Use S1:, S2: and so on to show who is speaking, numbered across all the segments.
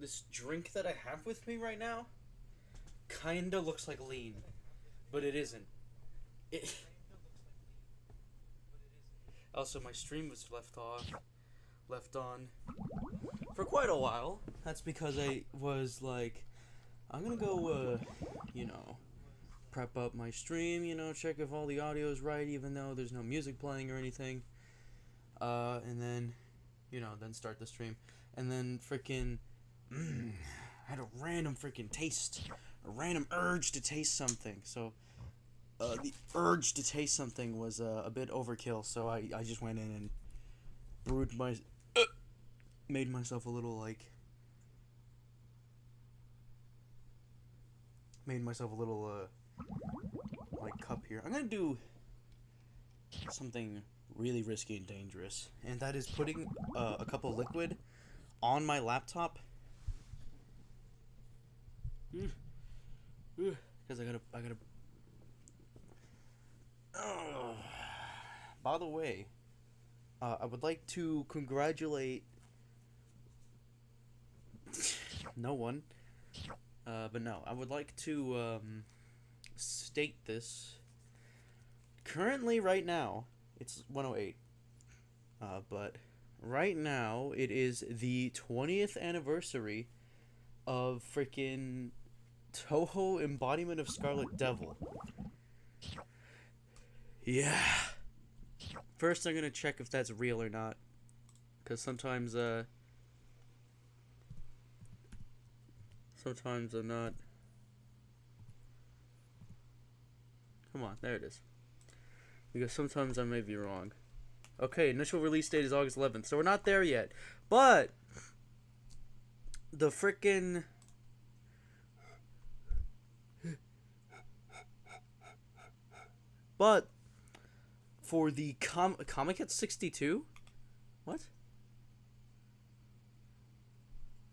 S1: this drink that I have with me right now kinda looks like lean, but it isn't. It also, my stream was left on for quite a while. That's because I was like, I'm gonna go, you know, prep up my stream, check if all the audio is right, even though there's no music playing or anything. And then, then start the stream. And then freaking, I had a random freaking taste, a random urge to taste something. So, the urge to taste something was a bit overkill. So I just went in and made myself a little cup here. I'm gonna do something really risky and dangerous, and that is putting a cup of liquid on my laptop. Because I gotta. By the way, I would like to congratulate no one, but no, I would like to state this. Currently, right now, it's 1:08. But right now, it is the 20th anniversary of freaking Toho Embodiment of Scarlet Devil. Yeah. First, I'm gonna check if that's real or not, because sometimes I'm not. Come on, there it is. Because sometimes I may be wrong. Okay, initial release date is August 11th, so we're not there yet. But the frickin' but for the comic at 62? What?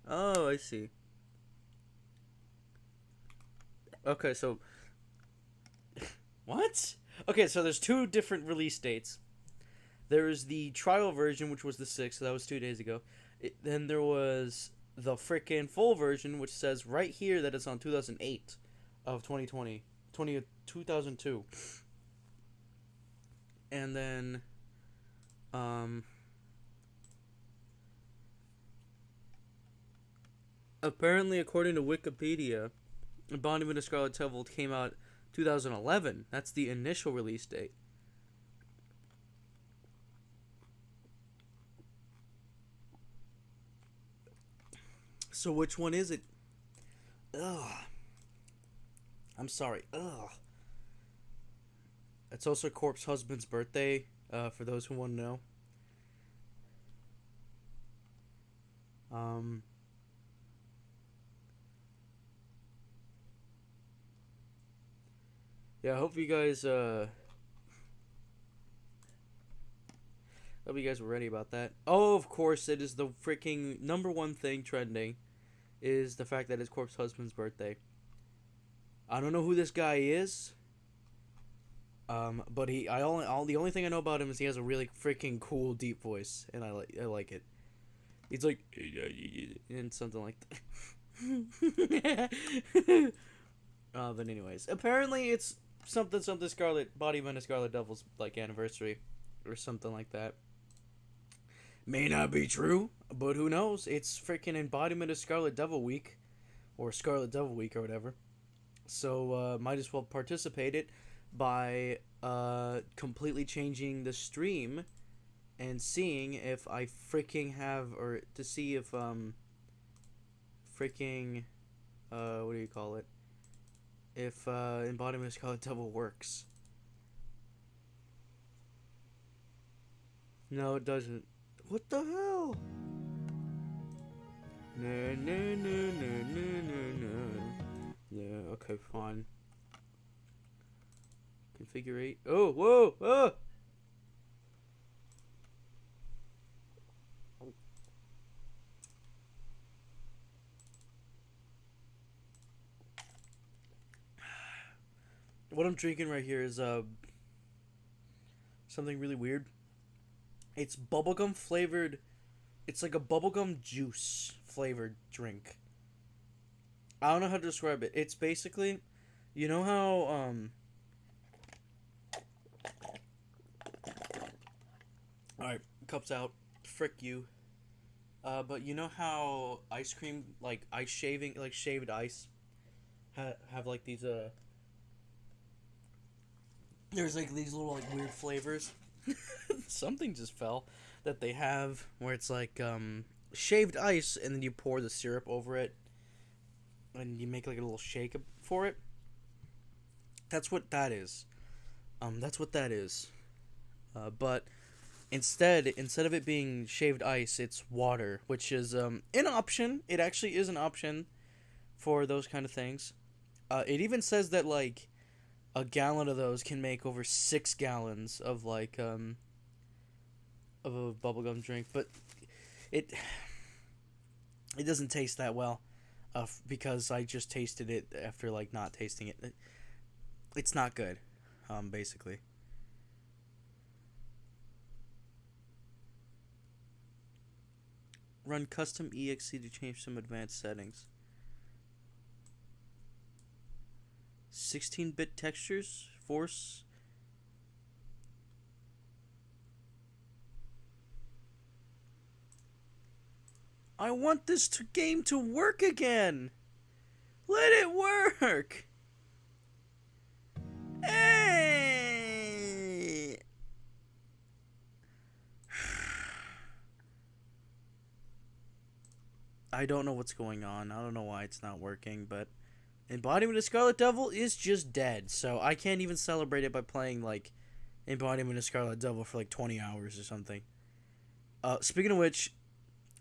S1: Oh, I see. Okay, so what? Okay, so there's two different release dates. There's the trial version, which was the 6th, so that was 2 days ago. Then there was the frickin' full version, which says right here that it's on 2008 of 2002. And then, apparently, according to Wikipedia, Embodiment of Scarlet Devil came out 2011. That's the initial release date. So which one is it? Ugh. I'm sorry. Ugh. It's also Corpse Husband's birthday, for those who want to know. Yeah, I hope you guys, were ready about that. Oh, of course, it is the freaking #1 thing trending, is the fact that it's Corpse Husband's birthday. I don't know who this guy is. But the only thing I know about him is he has a really freaking cool deep voice, and I like it. He's like, and something like that. But anyways, apparently it's something Scarlet Embodiment of Scarlet Devil's anniversary, or something like that. May not be true, but who knows? It's freaking Embodiment of Scarlet Devil Week, or Scarlet Devil Week, or whatever. So might as well participate it by completely changing the stream and seeing if I freaking have, or to see if freaking what do you call it, if Embodiment of Scarlet Devil works. No, it doesn't. What the hell? No, no, no, no, no, no, no. Yeah, okay, fine. Configure. Oh, whoa, oh! What I'm drinking right here is something really weird. It's bubblegum flavored. It's like a bubblegum juice flavored drink. I don't know how to describe it. It's basically, you know how all right, cups out. Frick you. But you know how ice cream, like ice shaving, like shaved ice, have like these there's like these little like weird flavors. Something just fell that they have where it's like shaved ice and then you pour the syrup over it and you make like a little shake for it. That's what that is. That's what that is. But instead of it being shaved ice, it's water, which is an option. It actually is an option for those kind of things. It even says that like a gallon of those can make over 6 gallons of like of a bubblegum drink, but it doesn't taste that well, because I just tasted it after like not tasting it. It's not good, basically. Run custom exe to change some advanced settings. 16-bit textures, force. I want this game to work again. Let it work. Hey. I don't know what's going on. I don't know why it's not working, but Embodiment of Scarlet Devil is just dead, so I can't even celebrate it by playing, like, Embodiment of Scarlet Devil for, like, 20 hours or something. Speaking of which,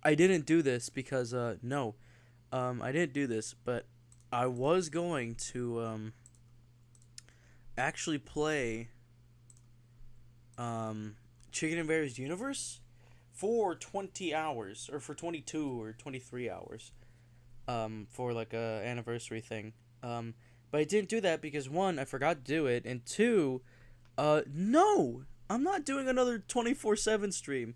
S1: I didn't do this because, I didn't do this, but I was going to, actually play, Chicken and Bear's Universe for 20 hours, or for 22 or 23 hours. For like a anniversary thing. But I didn't do that because 1, I forgot to do it, and 2, no! I'm not doing another 24/7 stream.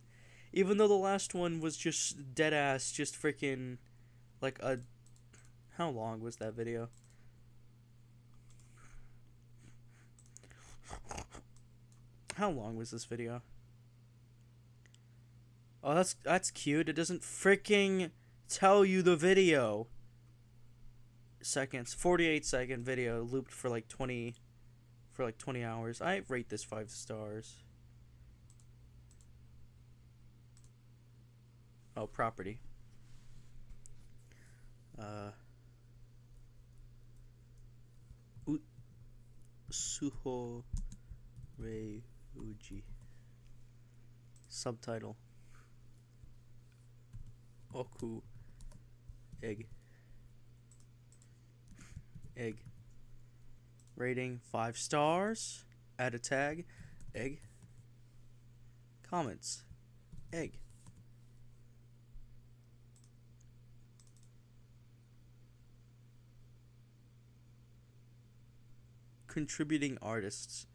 S1: Even though the last one was just dead ass, just freaking like a how long was that video? How long was this video? Oh, that's cute. It doesn't freaking tell you the video. Seconds, 48-second video looped for like 20 hours. I rate this 5 stars. Oh, property. Suho Rei Uji. Subtitle. Oku. Egg. Rating 5 stars. Add a tag. Egg. Comments. Egg. Contributing artists.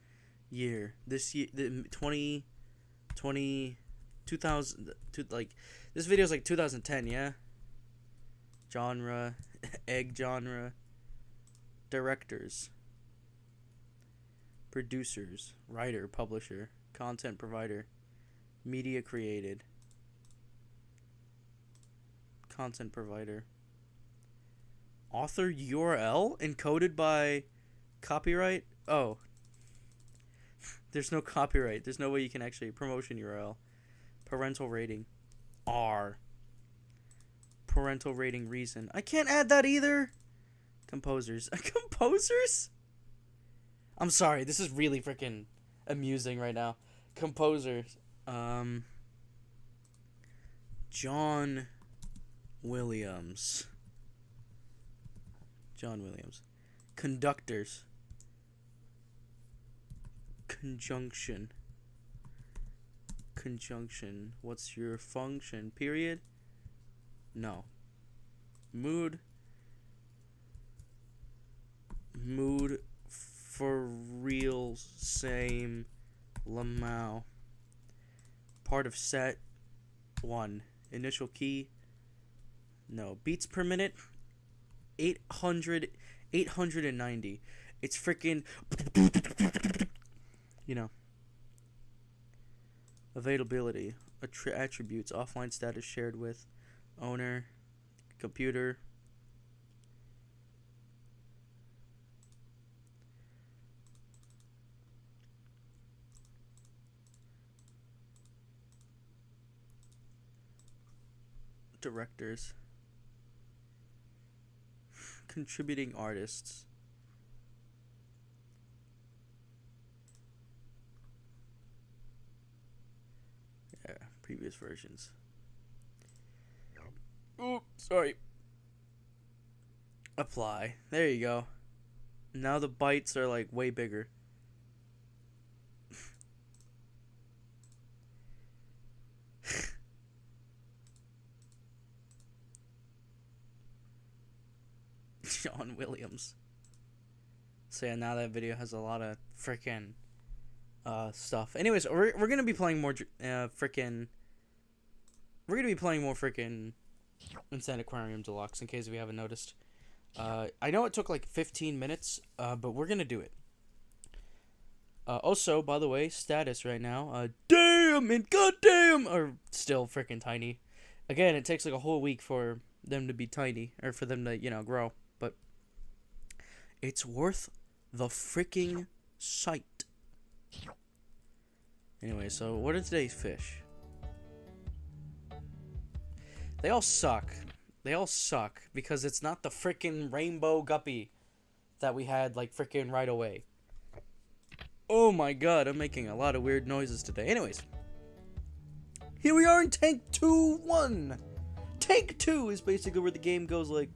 S1: Year. This year, 20, like, this video is like 2010, yeah? Genre. Egg genre. Directors. Producers. Writer. Publisher. Content provider. Media created. Content provider. Author URL encoded by copyright? Oh. There's no copyright. There's no way you can actually promotion URL. Parental rating. R. Parental rating reason. I can't add that either. Composers. Composers? I'm sorry. This is really freaking amusing right now. Composers. John Williams. Conductors. Conjunction. What's your function? Period? No. Mood for real, same Lamau. Part of set 1. Initial key. No. Beats per minute. 890. It's freaking, you know. Availability, attributes, offline status shared with owner, computer. Directors, contributing artists, yeah, previous versions. Oops, sorry. Apply. There you go. Now the bytes are like way bigger. John Williams. So yeah, now that video has a lot of freaking stuff. Anyways, we're gonna be playing more freaking. We're gonna be playing more freaking Insaniquarium Deluxe. In case we haven't noticed, I know it took like 15 minutes, but we're gonna do it. Also, by the way, status right now. Damn and goddamn are still freaking tiny. Again, it takes like a whole week for them to be tiny, or for them to grow. But it's worth the freaking sight. Anyway, so what are today's fish? They all suck. They all suck because it's not the freaking rainbow guppy that we had like freaking right away. Oh my god, I'm making a lot of weird noises today. Anyways, here we are in Tank 2-1. Tank 2 is basically where the game goes like,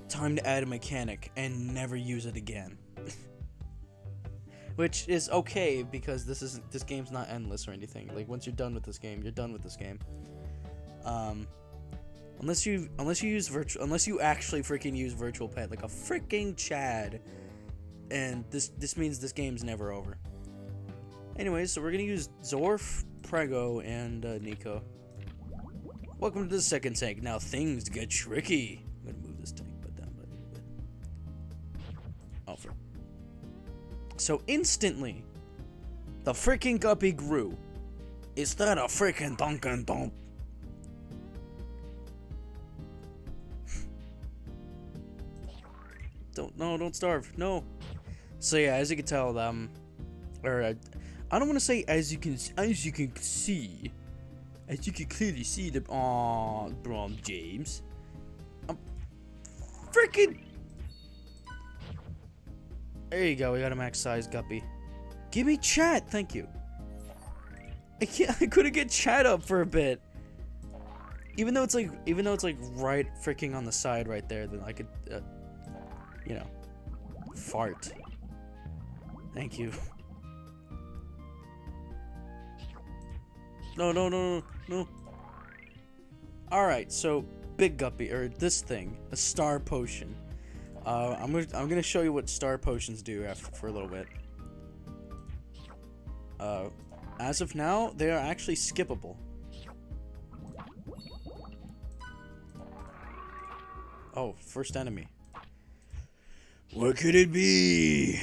S1: time to add a mechanic and never use it again. Which is okay because this game's not endless or anything. Like once you're done with this game, you're done with this game. Unless you actually freaking use virtual pet like a freaking Chad, and this means this game's never over. Anyways, so we're gonna use Zorf, Prego, and Nico. Welcome to the second tank. Now things get tricky. I'm gonna move this tank but down by a little bit. So instantly, the freaking guppy grew. Is that a freaking Dunkin' Dump? Don't starve. No. So yeah, as you can tell, I don't want to say as you can see, as you can clearly see the Brom James. Freaking. There you go. We got a max size guppy. Give me chat, thank you. I couldn't get chat up for a bit. Even though it's like right freaking on the side right there, then I could, fart. Thank you. No. Alright, so big guppy, or this thing, a star potion. I'm gonna show you what star potions do for a little bit. As of now, they are actually skippable. Oh, first enemy. What could it be?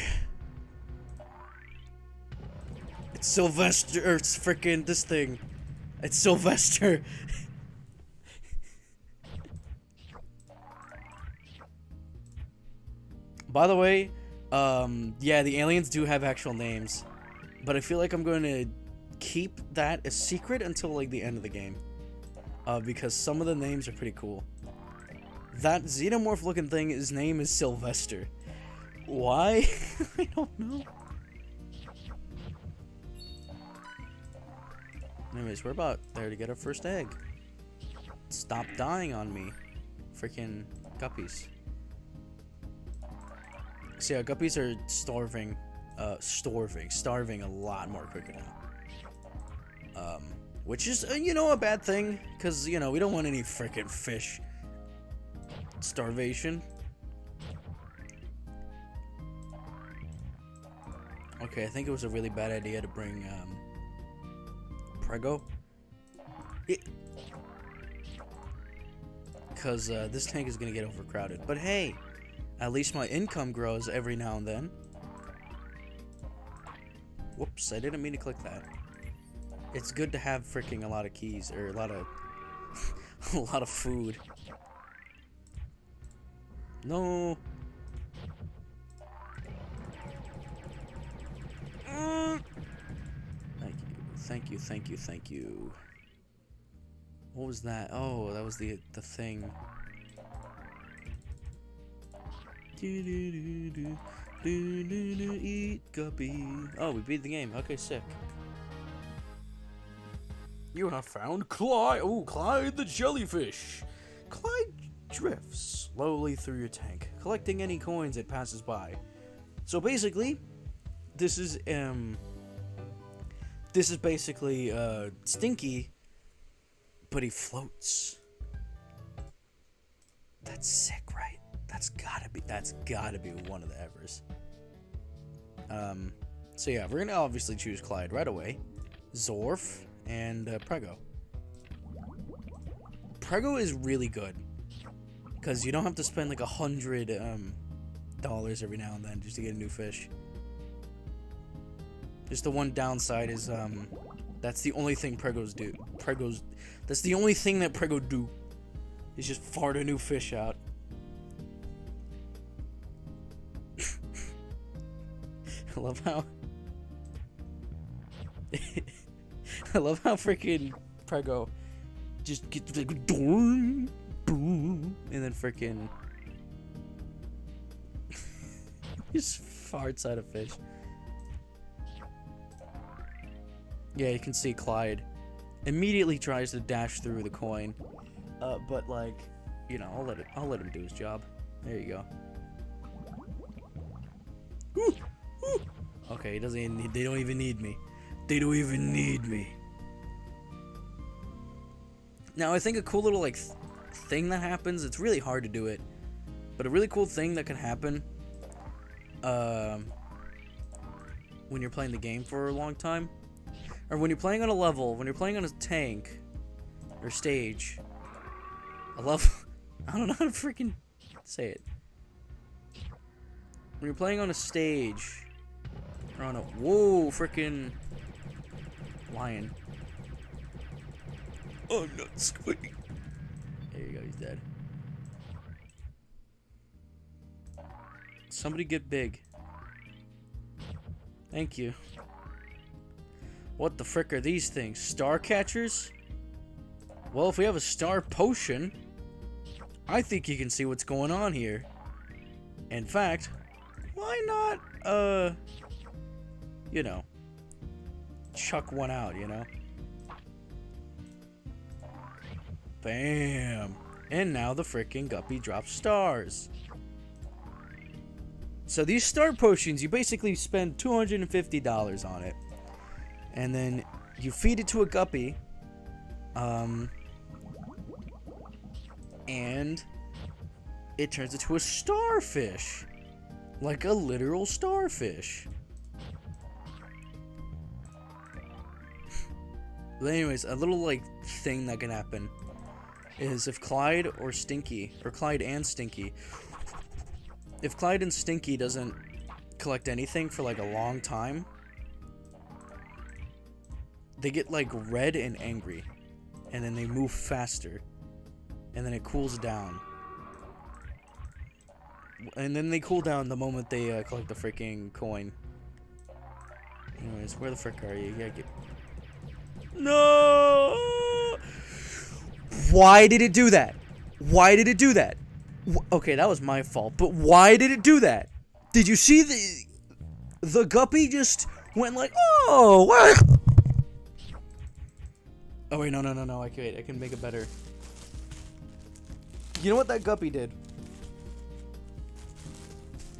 S1: It's Sylvester, or it's freaking this thing. It's Sylvester. By the way, yeah, the aliens do have actual names, but I feel like I'm going to keep that a secret until like the end of the game, because some of the names are pretty cool. That xenomorph looking thing, his name is Sylvester. Why? I don't know. Anyways, we're about there to get our first egg. Stop dying on me, freaking guppies. So yeah, guppies are starving a lot more quicker now. Which is, a bad thing, because, we don't want any freaking fish starvation. Okay, I think it was a really bad idea to bring, Prego. because this tank is gonna get overcrowded. But hey, at least my income grows every now and then. Whoops, I didn't mean to click that. It's good to have freaking a lot of keys, or a lot of a lot of food. No. Thank you, thank you, thank you. What was that? Oh, that was the thing. Eat guppy. Oh, we beat the game. Okay, sick. You have found Clyde. Oh, Clyde the jellyfish. Clyde drifts slowly through your tank, collecting any coins it passes by. So basically, this is basically Stinky, but he floats. That's sick, right? That's gotta be one of the Evers. So yeah, we're gonna obviously choose Clyde right away. Zorf and Prego. Prego is really good because you don't have to spend like $100 every now and then just to get a new fish. Just the one downside is that's the only thing Pregos do. That's the only thing that Prego do. Is just fart a new fish out. I love how freaking Prego just gets like boom, boom, and then freaking just farts out a fish. Yeah, you can see Clyde immediately tries to dash through the coin, but like, you know, I'll let him do his job. There you go. Woo, woo. Okay, he doesn't even need, they don't even need me. They don't even need me. Now, I think a cool little like thing that happens. It's really hard to do it, but a really cool thing that can happen when you're playing the game for a long time. Or when you're playing on a level, when you're playing on a tank or stage, I don't know how to freaking say it. When you're playing on a stage, or on a, whoa, freaking lion. Oh, no, squeak. There you go, he's dead. Somebody get big. Thank you. What the frick are these things? Star catchers? Well, if we have a star potion, I think you can see what's going on here. In fact, why not, you know, chuck one out, you know? Bam! And now the frickin' guppy drops stars. So these star potions, you basically spend $250 on it. And then you feed it to a guppy, and it turns into a starfish, like a literal starfish. But anyways, a little like thing that can happen is if Clyde or Stinky, or Clyde and Stinky, if Clyde and Stinky doesn't collect anything for like a long time, they get like red and angry, and then they move faster, and then it cools down, and then they cool down the moment they collect the freaking coin. Anyways, where the frick are you? You gotta get... No! Why did it do that? Why did it do that? Okay, that was my fault, but why did it do that? Did you see the guppy just went like, oh, what? Oh wait, no, I can make it better. You know what that guppy did?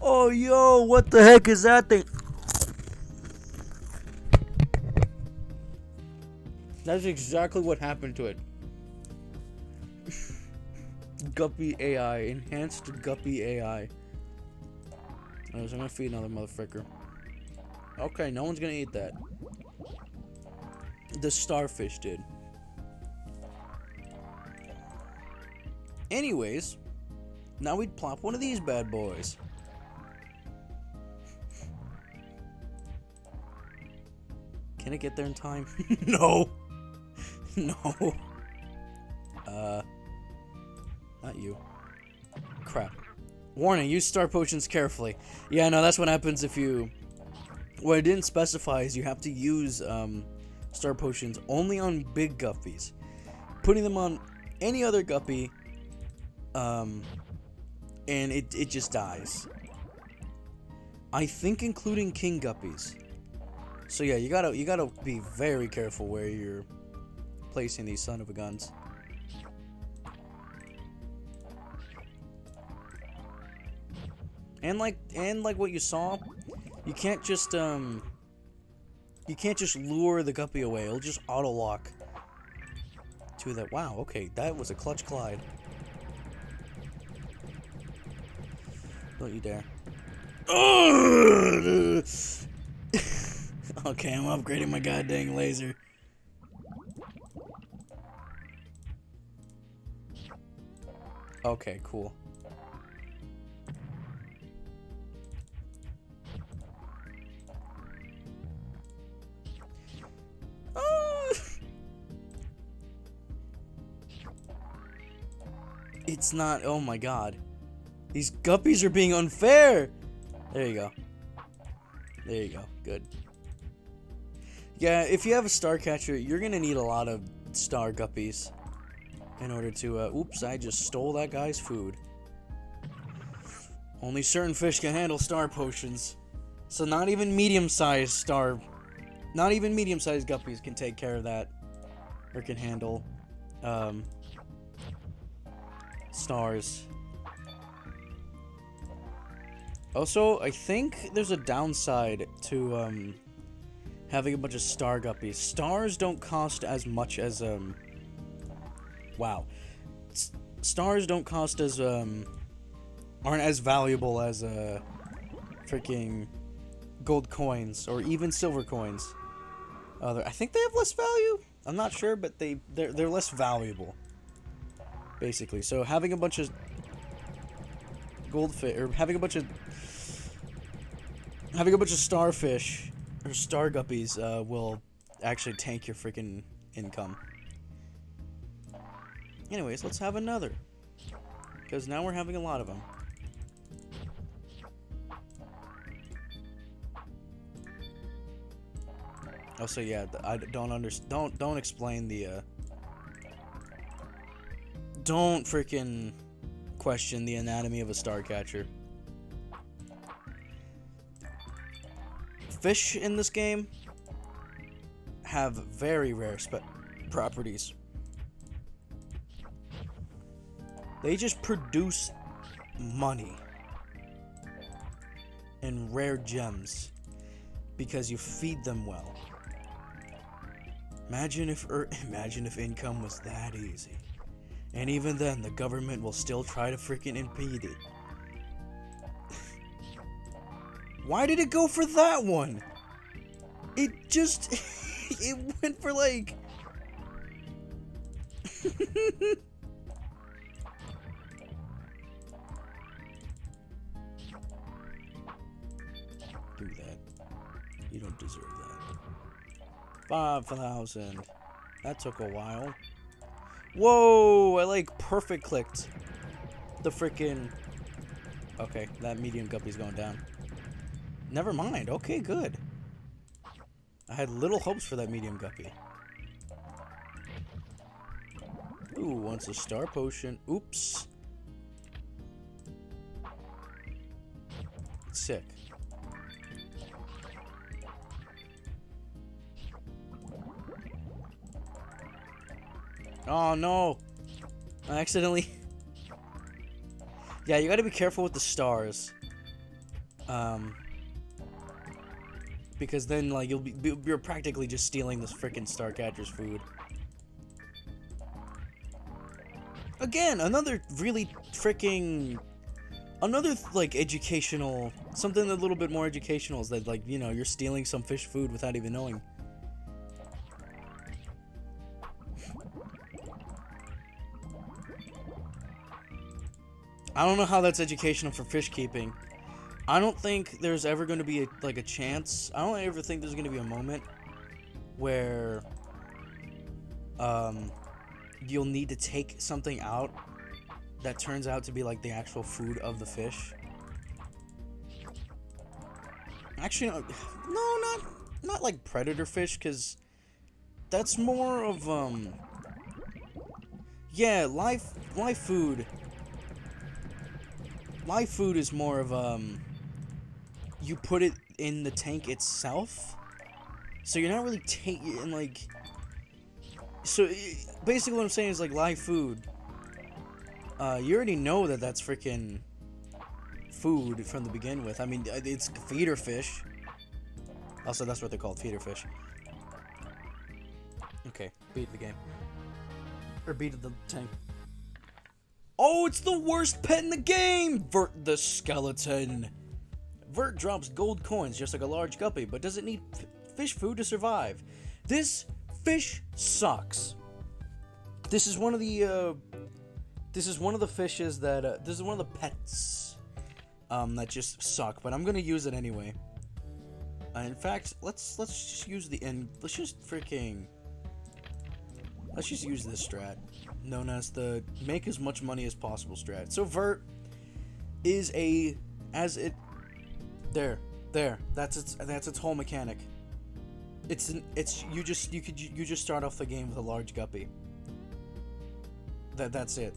S1: Oh, yo, what the heck is that thing? That's exactly what happened to it. Guppy AI, enhanced Guppy AI. Anyways, I'm gonna feed another motherfucker. Okay, no one's gonna eat that. The starfish did. Anyways, now we'd plop one of these bad boys. Can it get there in time? No. No. Not you. Crap. Warning, use star potions carefully. Yeah, no, that's what happens if you... What I didn't specify is you have to use star potions only on big guppies. Putting them on any other guppy, and it just dies. I think including king guppies. So yeah, you gotta be very careful where you're placing these son of a guns. And like what you saw, you can't just lure the guppy away. It'll just auto lock to that. Wow, okay, that was a clutch glide. Don't you dare. Okay, I'm upgrading my goddamn laser. Okay, cool. It's not. Oh my god. These guppies are being unfair. There you go. There you go. Good. Yeah, if you have a star catcher, you're gonna need a lot of star guppies in order to. Oops, I just stole that guy's food. Only certain fish can handle star potions. So not even medium-sized guppies can take care of that. Or can handle, stars. Also, I think there's a downside to, having a bunch of star guppies. Stars don't cost as much as, wow. Stars don't cost as, aren't as valuable as, freaking gold coins or even silver coins. I think they have less value. I'm not sure, but they're less valuable. Basically, so having a bunch of goldfish or having a bunch of starfish or star guppies will actually tank your freaking income. Anyways, let's have another, because now we're having a lot of them. Also, yeah, I don't explain the don't freaking question the anatomy of a star catcher. Fish in this game have very rare properties. They just produce money and rare gems because you feed them well. Imagine if income was that easy. And even then, the government will still try to freaking impede it. Why did it go for that one? It just... it went for like... Do that. You don't deserve that. 5,000. That took a while. Whoa! I like perfect clicked the frickin'... Okay, that medium guppy's going down. Never mind. Okay, good. I had little hopes for that medium guppy. Ooh, wants a star potion. Oops. Sick. Oh no! I accidentally... Yeah, you gotta be careful with the stars. Because then, like, you're practically just stealing this frickin' star catcher's food. Again, another really frickin'... Another, like, educational... Something a little bit more educational is that, like, you know, you're stealing some fish food without even knowing. I don't know how that's educational for fish keeping. I don't think there's ever going to be a chance. I don't ever think there's going to be a moment where you'll need to take something out that turns out to be like the actual food of the fish. Actually, no, not like predator fish, because that's more of yeah, live food. Live food is more of you put it in the tank itself, so you're not really taking like. So basically, what I'm saying is like live food. You already know that that's freaking food from the begin with. I mean, it's feeder fish. Also, that's what they're called, feeder fish. Okay, beat the game. Or beat the tank. Oh, it's the worst pet in the game! Vert the skeleton. Vert drops gold coins just like a large guppy, but doesn't need fish food to survive. This fish sucks. This is one of the fishes that this is one of the pets that just suck, but I'm gonna use it anyway. In fact, let's just use let's just use this strat, known as the make as much money as possible strat. So Vert is that's its whole mechanic. You just start off the game with a large guppy. That's it.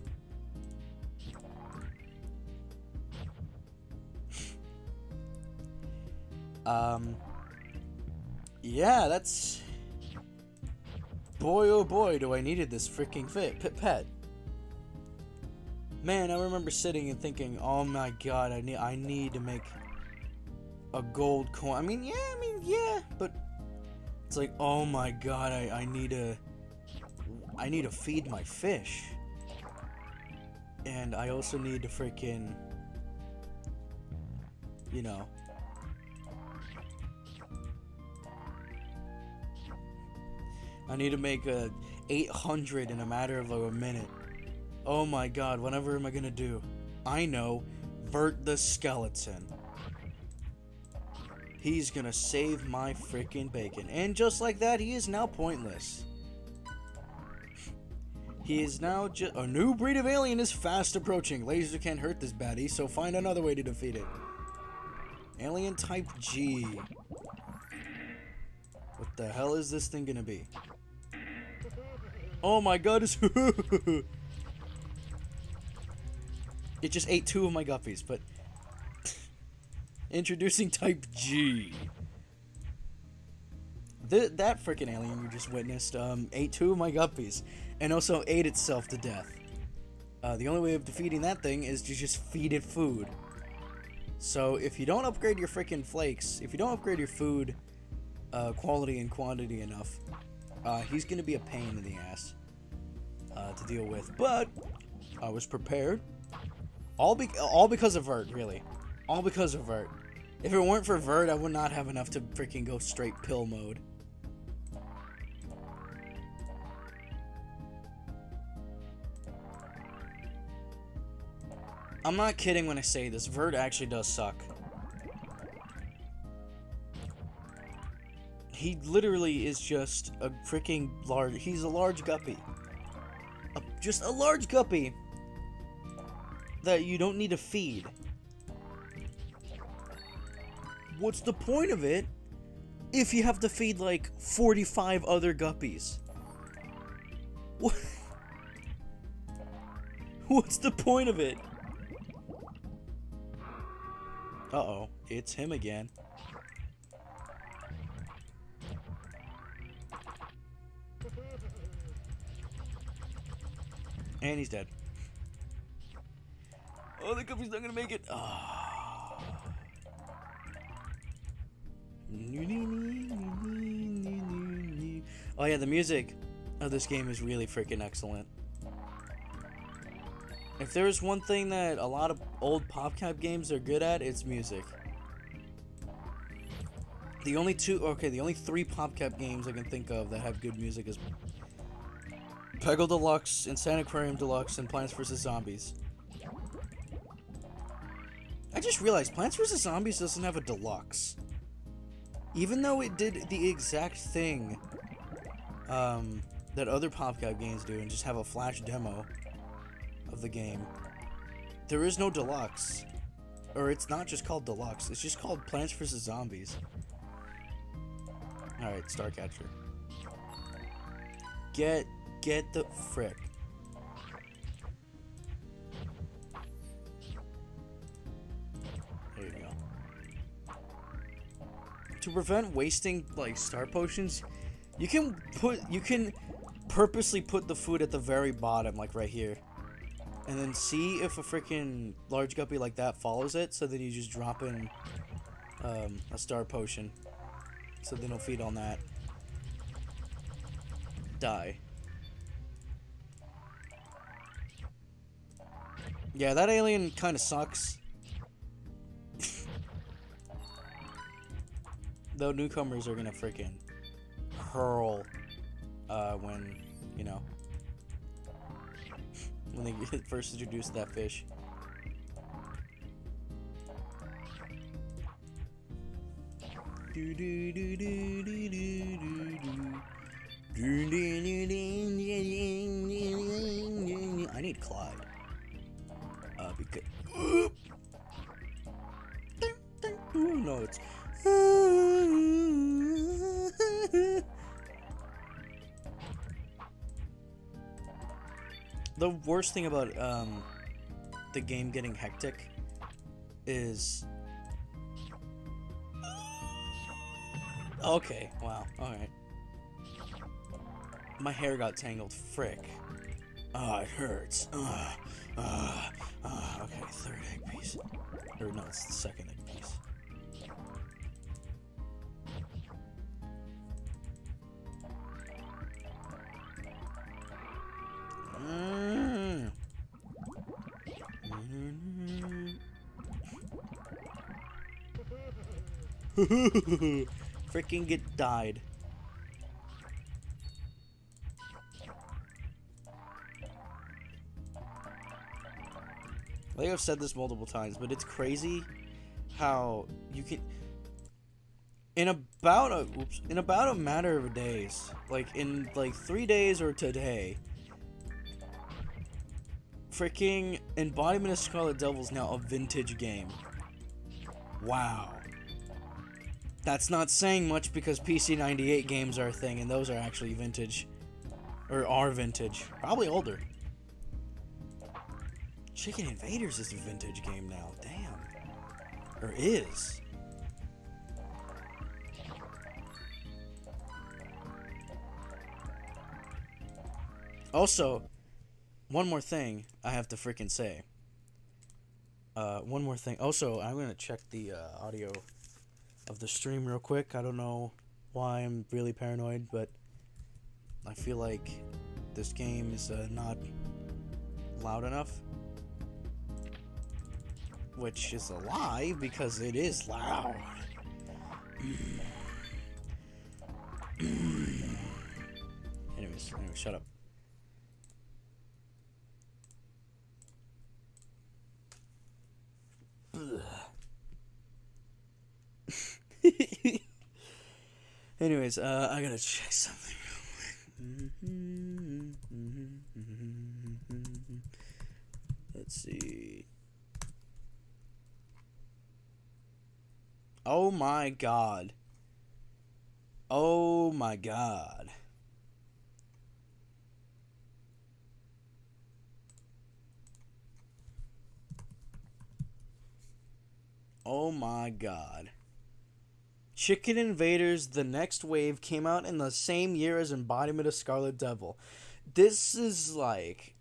S1: Yeah, that's... Boy, oh boy, do I needed this freaking pet. Man, I remember sitting and thinking, oh my god, I need to make a gold coin. I mean, yeah, but it's like, oh my god, I need to feed my fish. And I also need to freaking, you know... I need to make 800 in a matter of like a minute. Oh my god, whatever am I gonna do? I know, Vert the skeleton. He's gonna save my freaking bacon. And just like that, he is now pointless. He is now just... A new breed of alien is fast approaching. Laser can't hurt this baddie, so find another way to defeat it. Alien type G. What the hell is this thing gonna be? Oh my god, it just ate 2 of my guppies, but... Introducing Type G. That freaking alien you just witnessed ate 2 of my guppies, and also ate itself to death. The only way of defeating that thing is to just feed it food. So if you don't upgrade your freaking flakes, if you don't upgrade your food quality and quantity enough, he's gonna be a pain in the ass to deal with. But I was prepared. All because of Vert, really. All because of Vert. If it weren't for Vert, I would not have enough to freaking go straight pill mode. I'm not kidding when I say this. Vert actually does suck. He literally is just a freaking large... He's a large guppy. Just a large guppy that you don't need to feed. What's the point of it if you have to feed like 45 other guppies? What? What's the point of it? Uh-oh, it's him again. And he's dead. Oh, the guppy's not gonna make it. Oh. Oh yeah, the music of this game is really freaking excellent. If there's one thing that a lot of old PopCap games are good at, it's music. The only 3 PopCap games I can think of that have good music is Peggle Deluxe, Insaniquarium Deluxe, and Plants vs. Zombies. I just realized Plants vs. Zombies doesn't have a deluxe. Even though it did the exact thing that other PopCap games do and just have a flash demo of the game, there is no deluxe. Or it's not just called Deluxe, it's just called Plants vs. Zombies. Alright, Starcatcher. Get the frick. There you go. To prevent wasting, like, star potions, you can purposely put the food at the very bottom, like right here. And then see if a freaking large guppy like that follows it, so then you just drop in a star potion. So they don't feed on that. Die. Yeah, that alien kind of sucks. Though newcomers are gonna freaking hurl when, you know, when they get first introduced to that fish. I need Clyde. Because no, it's the worst thing about the game getting hectic is okay, wow, alright. My hair got tangled, frick. Ah, it hurts. Okay, third egg piece. Or no, it's the second egg piece. Freaking get died. I think I've said this multiple times, but it's crazy how you can in about a matter of days, like in like 3 days or today, freaking Embodiment of Scarlet Devil is now a vintage game. Wow. That's not saying much because PC98 games are a thing, and those are actually vintage. Or are vintage. Probably older. Chicken Invaders is a vintage game now. Damn. Or is. Also, one more thing I have to freaking say. One more thing. Also, I'm going to check the audio of the stream real quick. I don't know why I'm really paranoid, but I feel like this game is not loud enough. Which is a lie, because it is loud. Anyways, shut up. Anyways, I gotta check something real quick. Let's see. Oh my god. Oh my god. Oh my god. Chicken Invaders: The Next Wave came out in the same year as Embodiment of Scarlet Devil. This is like...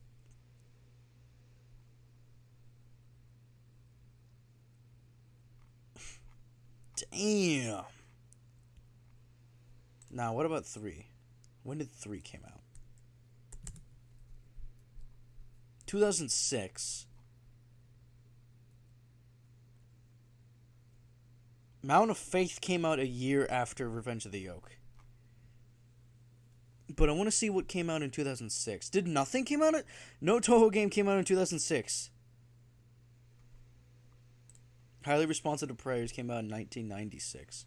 S1: Damn. Now, what about 3? When did 3 came out? 2006. Mountain of Faith came out a year after Revenge of the Yoke. But I want to see what came out in 2006. Did nothing came out? No Toho game came out in 2006. Highly Responsive to Prayers came out in 1996.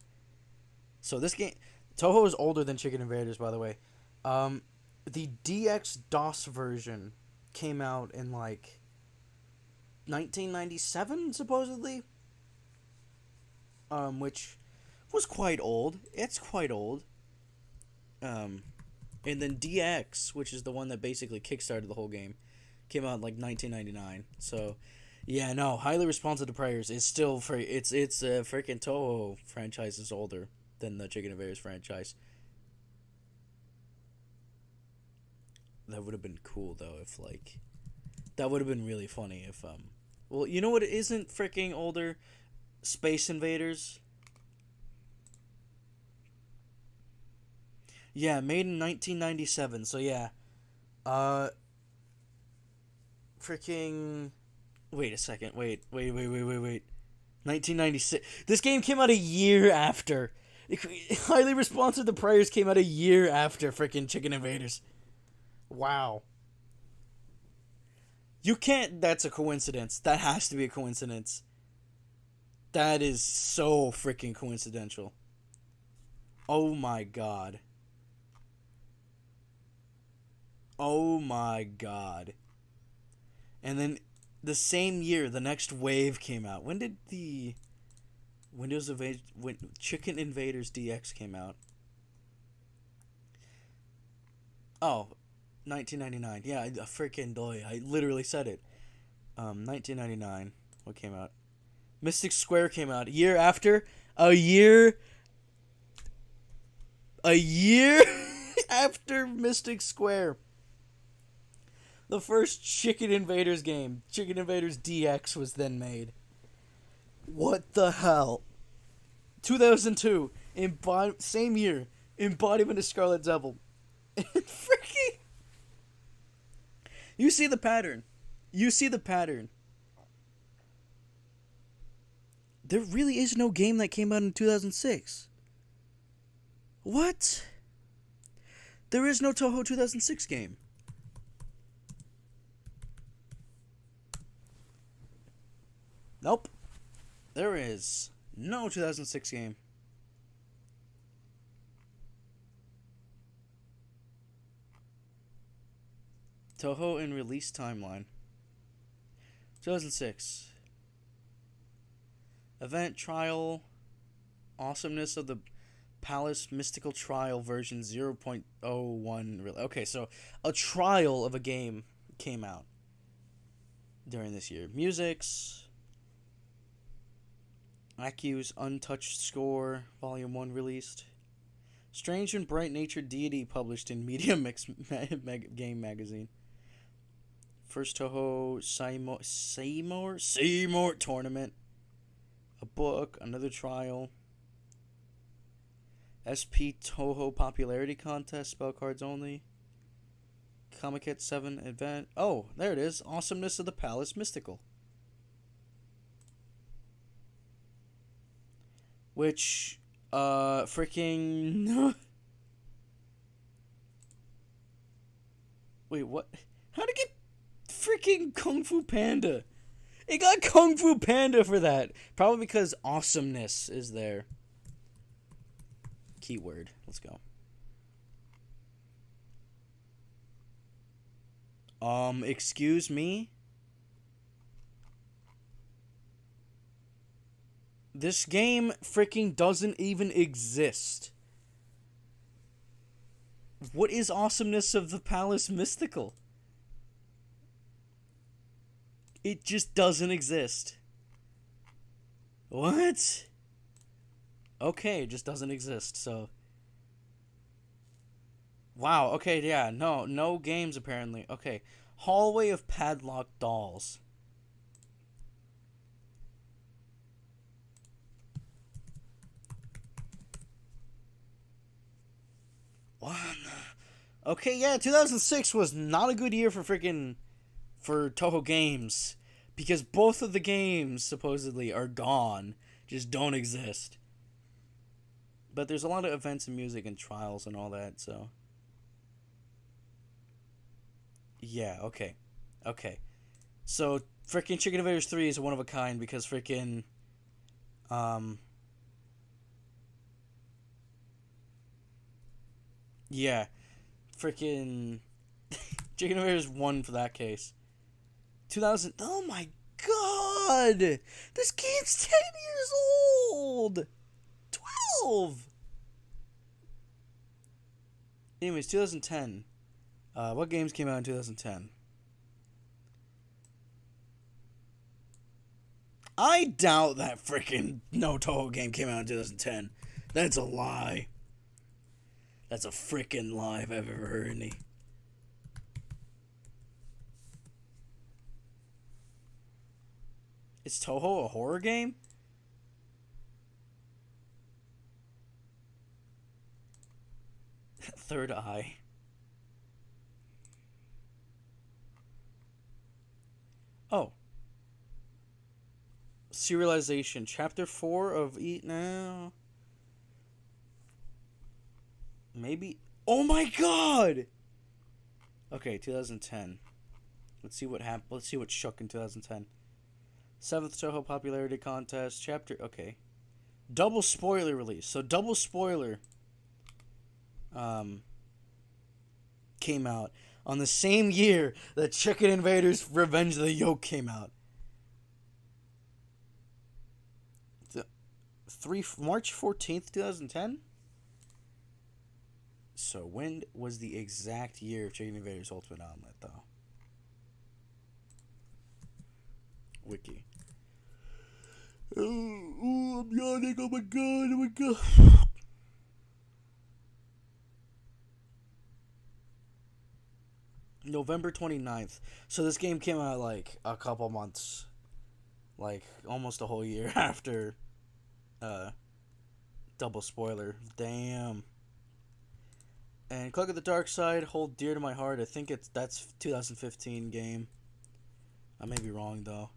S1: So this game, Toho is older than Chicken Invaders, by the way. The DX DOS version came out in like 1997, supposedly. Which was quite old. It's quite old. And then DX, which is the one that basically kickstarted the whole game, came out in like 1999. So, yeah, no, Highly Responsive to Prayers is still it's a freaking Toho franchise is older than the Chicken Invaders franchise. That would have been cool though if like that would have been really funny if well, you know what isn't freaking older? Space Invaders. Yeah, made in 1997. So yeah. Freaking wait a second. Wait. 1996. This game came out a year after. Highly Responsive to Prayers came out a year after freaking Chicken Invaders. Wow. You can't. That's a coincidence. That has to be a coincidence. That is so freaking coincidental. Oh my god. Oh my god. And then the same year, the next wave came out. When did the when Chicken Invaders DX came out? Oh, 1999. Yeah, I freaking doy. I literally said it. 1999. What came out? Mystic Square came out a year after. A year after Mystic Square. The first Chicken Invaders game, Chicken Invaders DX, was then made. What the hell? 2002, same year, Embodiment of Scarlet Devil. Freaking... You see the pattern. There really is no game that came out in 2006. What? There is no Toho 2006 game. Nope. There is no 2006 game. Toho and release timeline. 2006. Event Trial. Awesomeness of the Palace Mystical Trial version 0.01. Okay, so a trial of a game came out during this year. Musics. Aku's Untouched Score, Volume 1 released. Strange and Bright Natured Deity published in Media Mix Game Magazine. First Toho Seymour Tournament. A book, another trial. SP Toho Popularity Contest, spell cards only. Comiket 7 event. Oh, there it is. Awesomeness of the Palace Mystical. Which, freaking... Wait, what? How'd it get freaking Kung Fu Panda? It got Kung Fu Panda for that. Probably because awesomeness is there. Keyword. Let's go. Excuse me? This game freaking doesn't even exist. What is Awesomeness of the Palace Mystical? It just doesn't exist. What? Okay, it just doesn't exist, so... Wow, okay, yeah, no games apparently. Okay, Hallway of Padlocked Dolls. What? Okay, yeah, 2006 was not a good year for Toho games, because both of the games supposedly are gone, just don't exist. But there's a lot of events and music and trials and all that, so... Yeah, okay. So, freaking Chicken Invaders 3 is one of a kind because freaking Yeah, freaking Chicken Invaders won for that case. 2000. Oh my god, this game's 10 years old. 12. Anyways, 2010. What games came out in 2010? I doubt that freaking no Toho game came out in 2010. That's a lie. That's a freaking lie if I've ever heard any. Is Toho a horror game? Third Eye. Oh. Serialization. Chapter 4 of Eat Now. Maybe. Oh my god! Okay, 2010. Let's see what happened. Let's see what shook in 2010. 7th Toho Popularity Contest. Chapter. Okay. Double spoiler release. So, double spoiler. Came out on the same year that Chicken Invaders Revenge of the Yoke came out. March 14th, 2010? So when was the exact year of Chicken Invaders Ultimate Omelette, though? Wiki. Oh, I'm yawning. Oh my god, oh my god. November 29th. So this game came out like a couple months, like almost a whole year after double spoiler. Damn. And Cloak of the Dark Side, hold dear to my heart. I think that's 2015 game. I may be wrong though.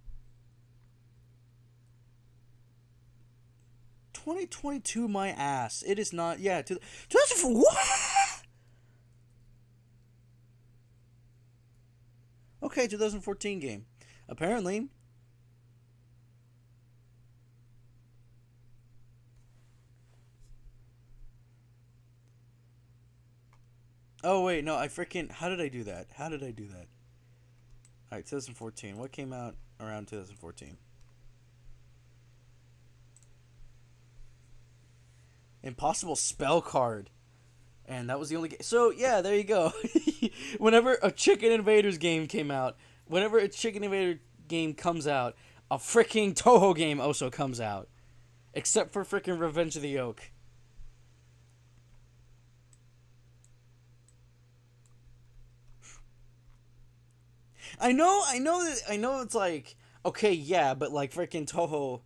S1: 2022 my ass. It is not. Yeah, 2004. What? Okay, 2014 game. Apparently. Oh, wait, no, I freaking... How did I do that? Alright, 2014. What came out around 2014? Impossible Spell Card. And that was the only game. So, yeah, there you go. Whenever a Chicken Invaders game came out, whenever a Chicken Invader game comes out, a freaking Toho game also comes out. Except for freaking Revenge of the Yoke. I know it's like, okay, yeah, but like freaking Toho,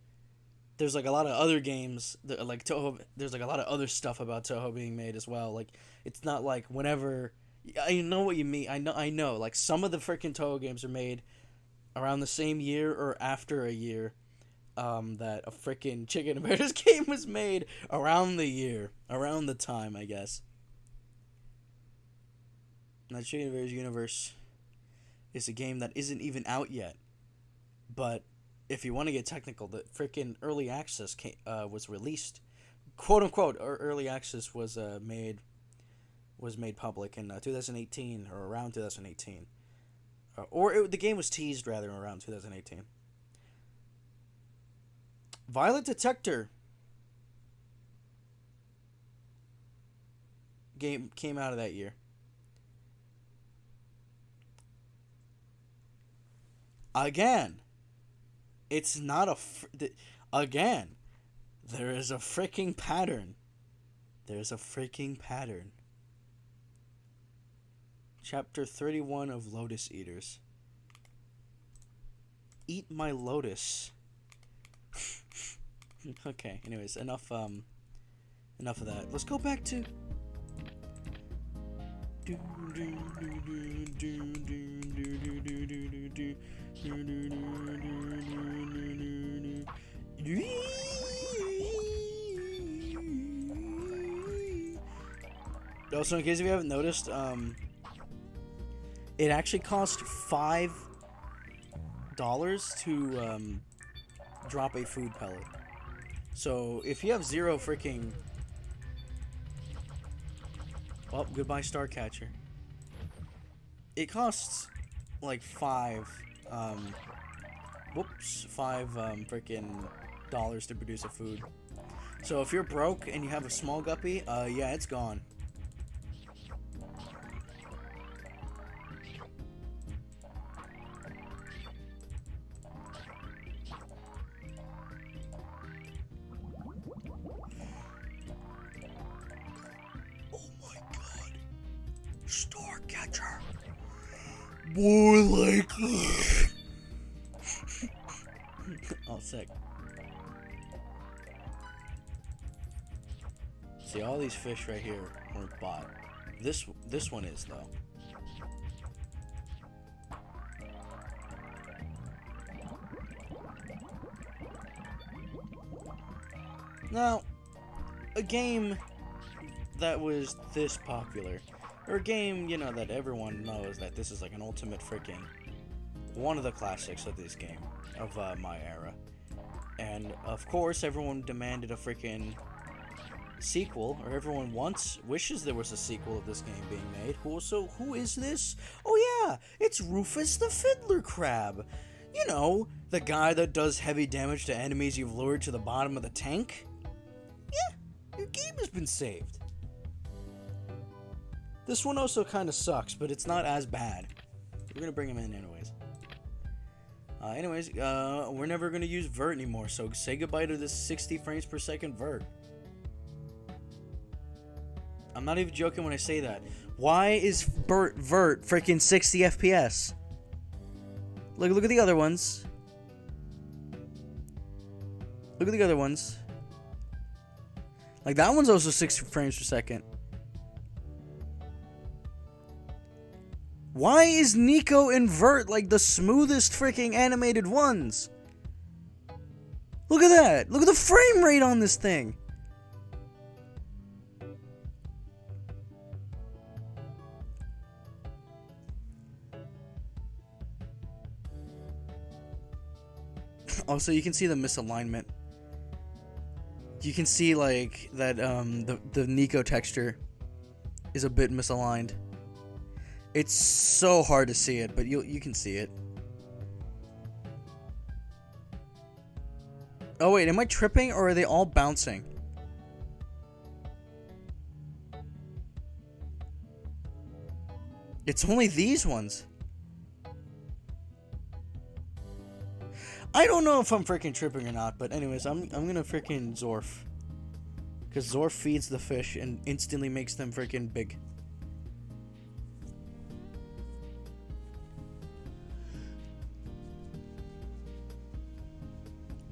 S1: there's like a lot of other games that, like Toho, there's like a lot of other stuff about Toho being made as well. Like, it's not like whenever, I know what you mean. I know, like some of the freaking Toho games are made around the same year or after a year, that a freaking Chicken Invaders game was made around the time, I guess. Now, Chicken Invaders Universe is a game that isn't even out yet. But if you want to get technical, the freaking early access was released, quote unquote. Early access was made public in 2018 or around 2018, the game was teased rather around 2018. Violet Detector game came out of that year. Again, it's not again, there is a freaking pattern. Chapter 31 of Lotus Eaters. Eat my lotus. Okay, anyways, enough of that. Let's go back to also, in case if you haven't noticed, it actually cost $5 to drop a food pellet. So if you have 0 freaking... Well, goodbye Starcatcher. It costs like 5 freaking dollars to produce a food. So if you're broke and you have a small guppy, yeah, it's gone. Oh my god. Starcatcher. More like... Oh, sick. See, all these fish right here weren't bought. This one is, though. Now, a game that was this popular, or a game, you know, that everyone knows that this is like an ultimate freaking one of the classics of this game, of my era. And, of course, everyone demanded a freaking sequel, or everyone wishes there was a sequel of this game being made. So, who is this? Oh yeah, it's Rufus the Fiddler Crab. You know, the guy that does heavy damage to enemies you've lured to the bottom of the tank. Yeah, your game has been saved. This one also kind of sucks, but it's not as bad. We're gonna bring him in anyways. We're never gonna use vert anymore, so say goodbye to this 60 frames per second vert. I'm not even joking when I say that. Why is vert freaking 60 FPS? Look at the other ones. Look at the other ones. Like, that one's also 60 frames per second. Why is Nico and Vert like the smoothest freaking animated ones? Look at that. Look at the frame rate on this thing. Also, you can see the misalignment. You can see like that the Nico texture is a bit misaligned. It's so hard to see it, but you can see it. Oh wait, am I tripping or are they all bouncing? It's only these ones. I don't know if I'm freaking tripping or not, but anyways, I'm gonna freaking Zorf. Because Zorf feeds the fish and instantly makes them freaking big.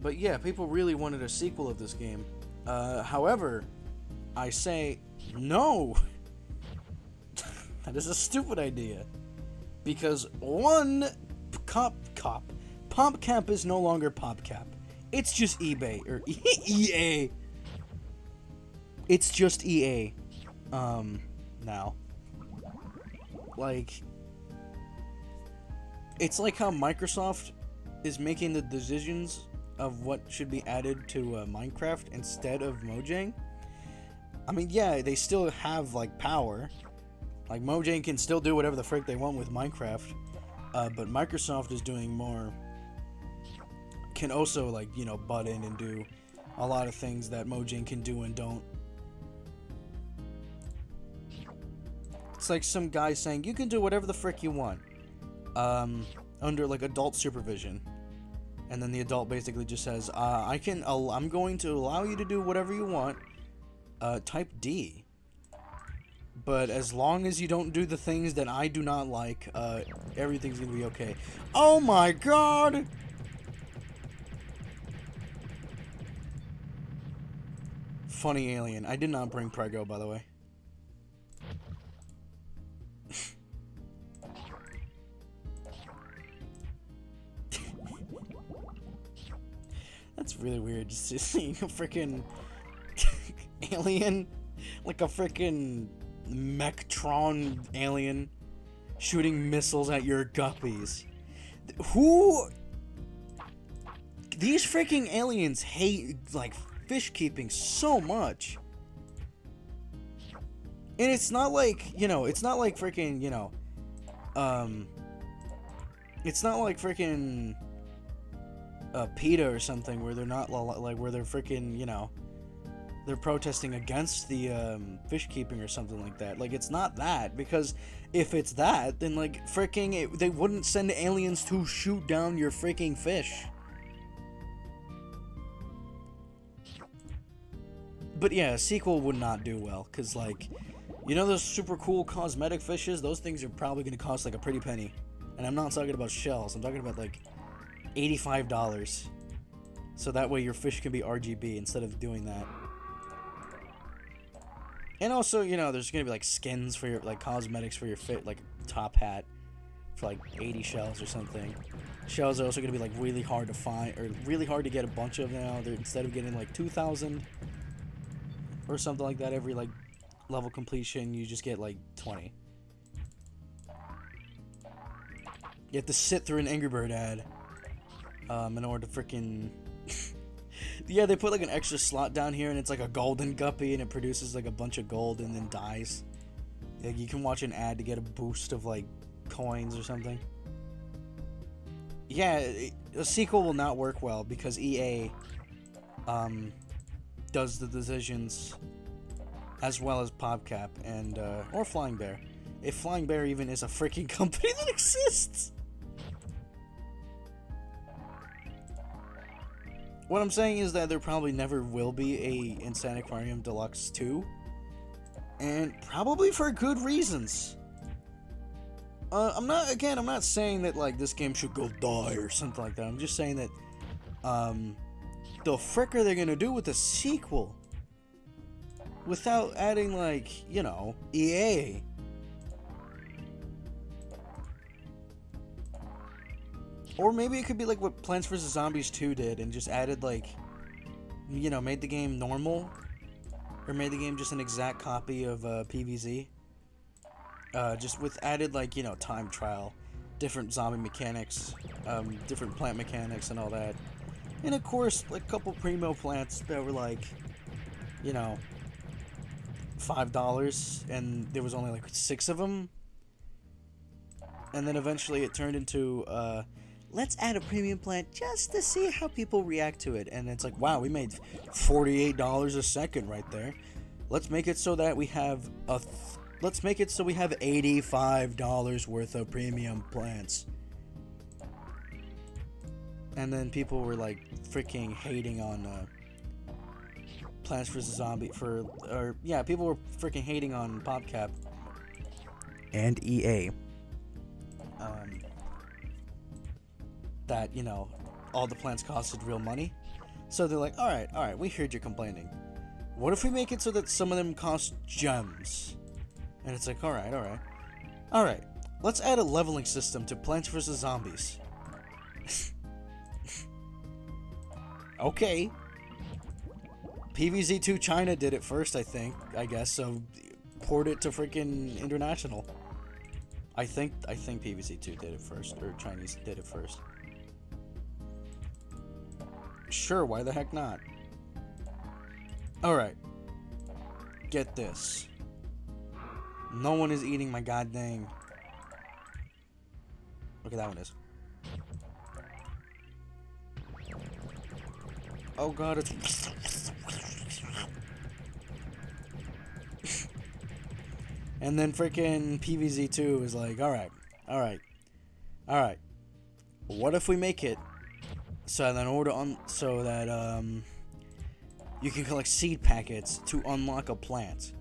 S1: But yeah, people really wanted a sequel of this game. However, I say no. That is a stupid idea. Because one, PopCap is no longer PopCap. It's just eBay, or EA. It's just EA. Now. Like, it's like how Microsoft is making the decisions of what should be added to Minecraft instead of Mojang. I mean, yeah, they still have, like, power. Like, Mojang can still do whatever the frick they want with Minecraft. But Microsoft is doing more... Can also, like, you know, butt in and do a lot of things that Mojang can do and don't. It's like some guy saying, you can do whatever the frick you want. Under, like, adult supervision. And then the adult basically just says, I'm going to allow you to do whatever you want. Type D. But as long as you don't do the things that I do not like, everything's gonna be okay. Oh my god! Funny alien. I did not bring Prego, by the way. That's really weird, just seeing a freaking alien, like a freaking Mectron alien, shooting missiles at your guppies. Who? These freaking aliens hate, like, fish keeping so much. And it's not like, you know, it's not like freaking, you know, it's not like freaking PETA or something where they're not like where they're freaking, you know, they're protesting against the fish keeping or something like that. Like, it's not that, because if it's that, then like freaking they wouldn't send aliens to shoot down your freaking fish. But yeah, a sequel would not do well, because like, you know those super cool cosmetic fishes? Those things are probably going to cost like a pretty penny. And I'm not talking about shells, I'm talking about like $85. So that way your fish can be RGB instead of doing that. And also, you know, there's going to be like skins for your, like cosmetics for your fit, like top hat for like 80 shells or something. Shells are also going to be like really hard to find, or really hard to get a bunch of now. They're, instead of getting like 2,000 or something like that every like level completion, you just get like 20. You have to sit through an Angry Bird ad in order to freaking... Yeah, they put like an extra slot down here, and it's like a golden guppy, and it produces like a bunch of gold and then dies. Like, you can watch an ad to get a boost of like coins or something. Yeah, a sequel will not work well because EA does the decisions as well as PopCap and or Flying Bear. If Flying Bear even is a freaking company that exists. What I'm saying is that there probably never will be a Insaniquarium Deluxe 2. And probably for good reasons. I'm not saying that like this game should go die or something like that. I'm just saying that the frick are they gonna do with the sequel without adding like, you know, EA? Or maybe it could be like what Plants vs. Zombies 2 did and just added like, you know, made the game normal. Or made the game just an exact copy of PvZ. Just with added like, you know, time trial. Different zombie mechanics. Different plant mechanics and all that. And of course, like a couple primo plants that were like, you know, $5. And there was only like 6 of them. And then eventually it turned into, let's add a premium plant just to see how people react to it. And it's like, wow, we made $48 a second right there. Let's make it so that we have let's make it so we have $85 worth of premium plants. And then people were like freaking hating on Plants vs. Zombie people were freaking hating on PopCap and EA. That, you know, all the plants costed real money. So they're like, alright, we heard you complaining. What if we make it so that some of them cost gems? And it's like, alright, let's add a leveling system to Plants vs. Zombies. Okay. PvZ2 China did it first, I guess, so port it to freaking international. I think PvZ2 did it first, or Chinese did it first. Sure, why the heck not? Alright. Get this. No one is eating my goddamn... Look at that one is. Oh god, it's... And then freaking PvZ2 is like, alright. What if we make it so that you can collect seed packets to unlock a plant?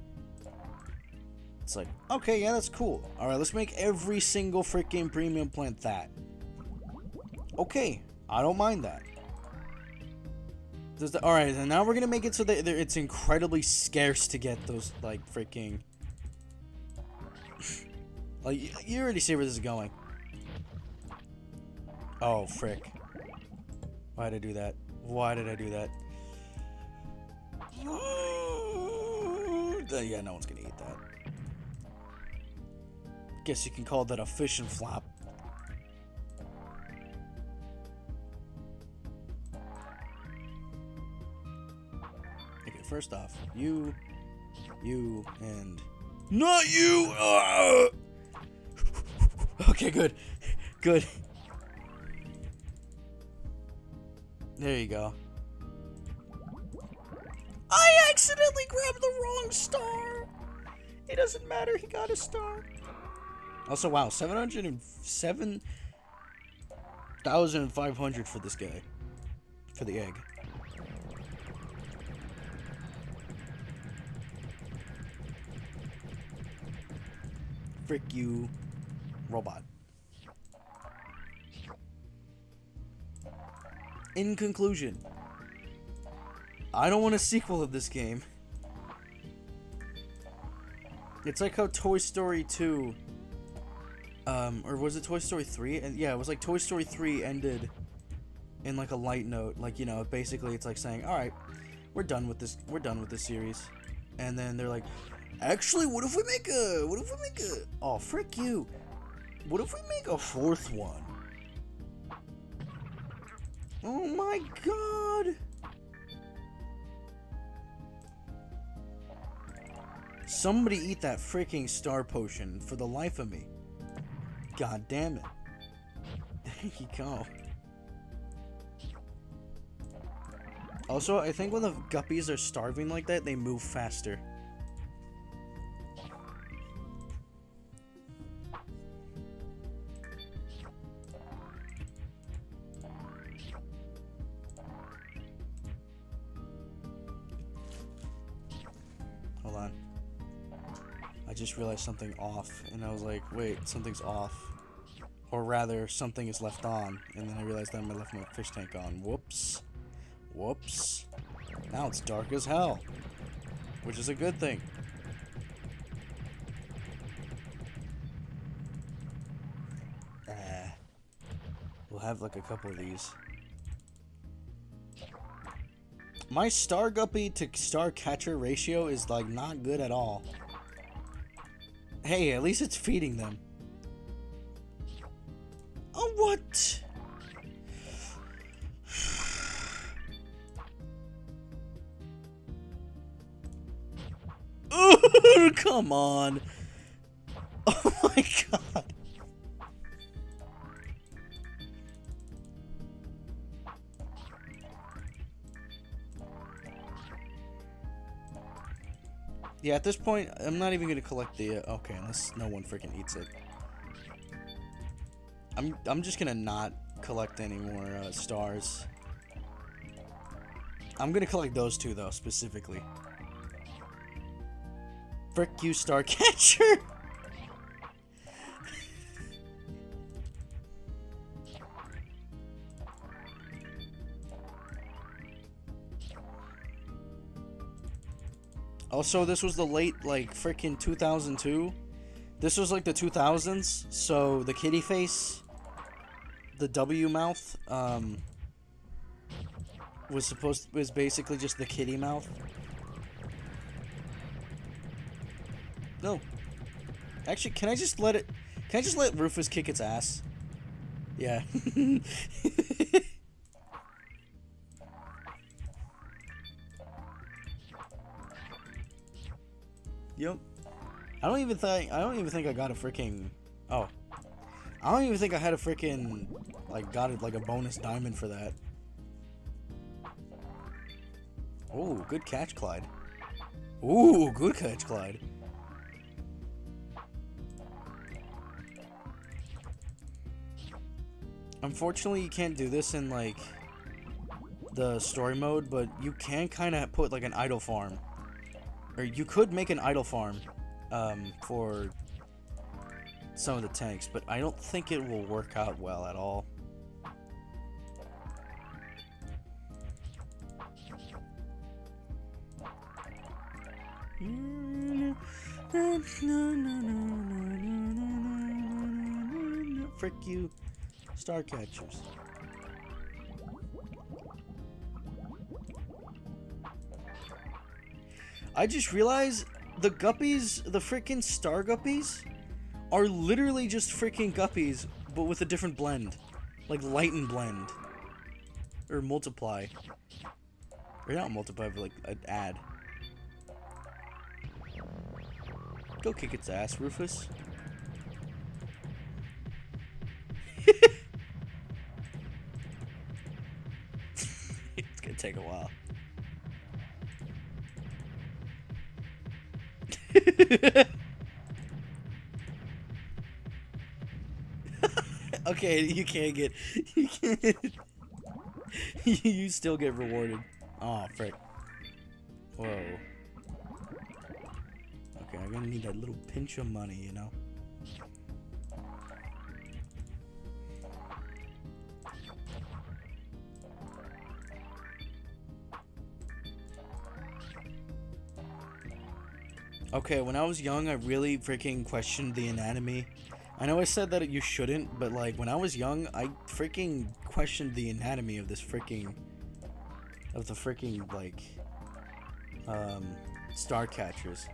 S1: It's like, okay, yeah, that's cool. Alright, let's make every single freaking premium plant that. Okay, I don't mind that. Alright, and now we're gonna make it so that it's incredibly scarce to get those, like, freaking... like, you already see where this is going. Oh, frick. Why did I do that? Yeah, no one's gonna eat that. Guess you can call that a fish and flop. first off, you, and... Not you! Okay, good. Good. There you go. I accidentally grabbed the wrong star! It doesn't matter, he got a star. Also, wow, 707,500 for this guy. For the egg. Frick you, robot. In conclusion, I don't want a sequel of this game. It's like how Toy Story 2, or was it Toy Story 3? And yeah, it was like Toy Story 3 ended in like a light note. Like, you know, basically it's like saying, all right, we're done with this series. And then they're like, actually, what if we make a, oh, frick you. What if we make a fourth one? Oh my god. Somebody eat that freaking star potion for the life of me. God damn it. There you go. Also, I think when the guppies are starving like that, they move faster. Hold on. I just realized something off, and I was like, wait, something's off. Or rather, something is left on, and then I realized that I left my fish tank on. Whoops. Whoops. Now it's dark as hell, which is a good thing. We'll have like a couple of these. My star guppy to star catcher ratio is like not good at all. Hey, at least it's feeding them. Oh, what? Oh, come on. Oh my god. Yeah, at this point, I'm not even gonna collect the, okay, unless no one freaking eats it. I'm just gonna not collect any more, stars. I'm gonna collect those two, though, specifically. Frick you, star catcher! Also, this was the late, like, freaking 2002. This was like the 2000s, so the kitty face, the W mouth, was basically just the kitty mouth. No. Actually, can I just let Rufus kick its ass? Yeah. Yep. I don't even think I got a freaking, oh. I don't even think I had a freaking, like, got it like a bonus diamond for that. Ooh, good catch, Clyde. Ooh, good catch, Clyde. Unfortunately, you can't do this in, like, the story mode, but you can kind of put, like, an idle farm. Or you could make an idle farm, for some of the tanks, but I don't think it will work out well at all. Frick you, star catchers. I just realized the guppies, the freaking star guppies, are literally just freaking guppies, but with a different blend. Like lighten blend. Or multiply. Or not multiply, but like add. Go kick its ass, Rufus. It's gonna take a while. Okay, you can't get... You can't... You still get rewarded. Oh, frick. Whoa. Okay, I'm gonna need that little pinch of money, you know? Okay, when I was young, I really freaking questioned the anatomy. I know I said that you shouldn't, but like, when I was young, I freaking questioned the anatomy of this freaking... Of the freaking, like... star catchers.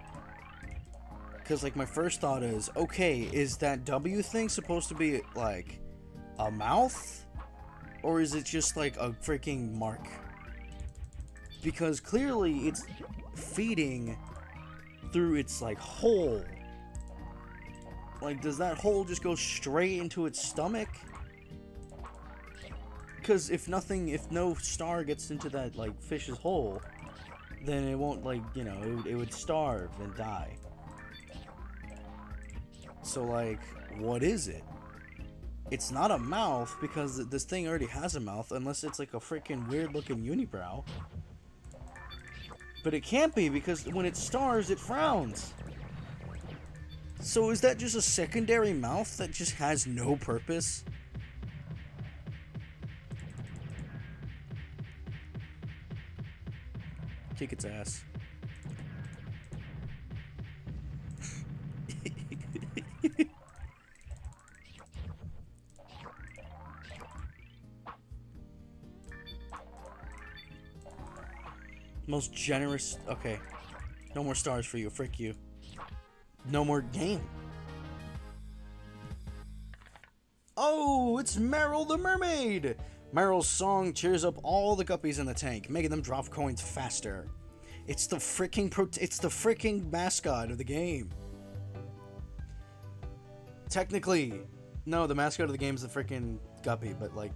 S1: Because, like, my first thought is, okay, is that W thing supposed to be, like, a mouth? Or is it just, like, a freaking mark? Because clearly it's feeding through its, like, hole. Like, does that hole just go straight into its stomach? Because if no star gets into that, like, fish's hole, then it won't, like, you know, it would starve and die. So, like, what is it? It's not a mouth, because this thing already has a mouth, unless it's, like, a freaking weird-looking unibrow. But it can't be, because when it stars, it frowns. So is that just a secondary mouth that just has no purpose? Kick its ass. Most generous. Okay. No more stars for you. Frick you. No more game. Oh, it's Meryl the mermaid. Meryl's song cheers up all the guppies in the tank, making them drop coins faster. It's the freaking mascot of the game. Technically, no, the mascot of the game is the freaking guppy, but like,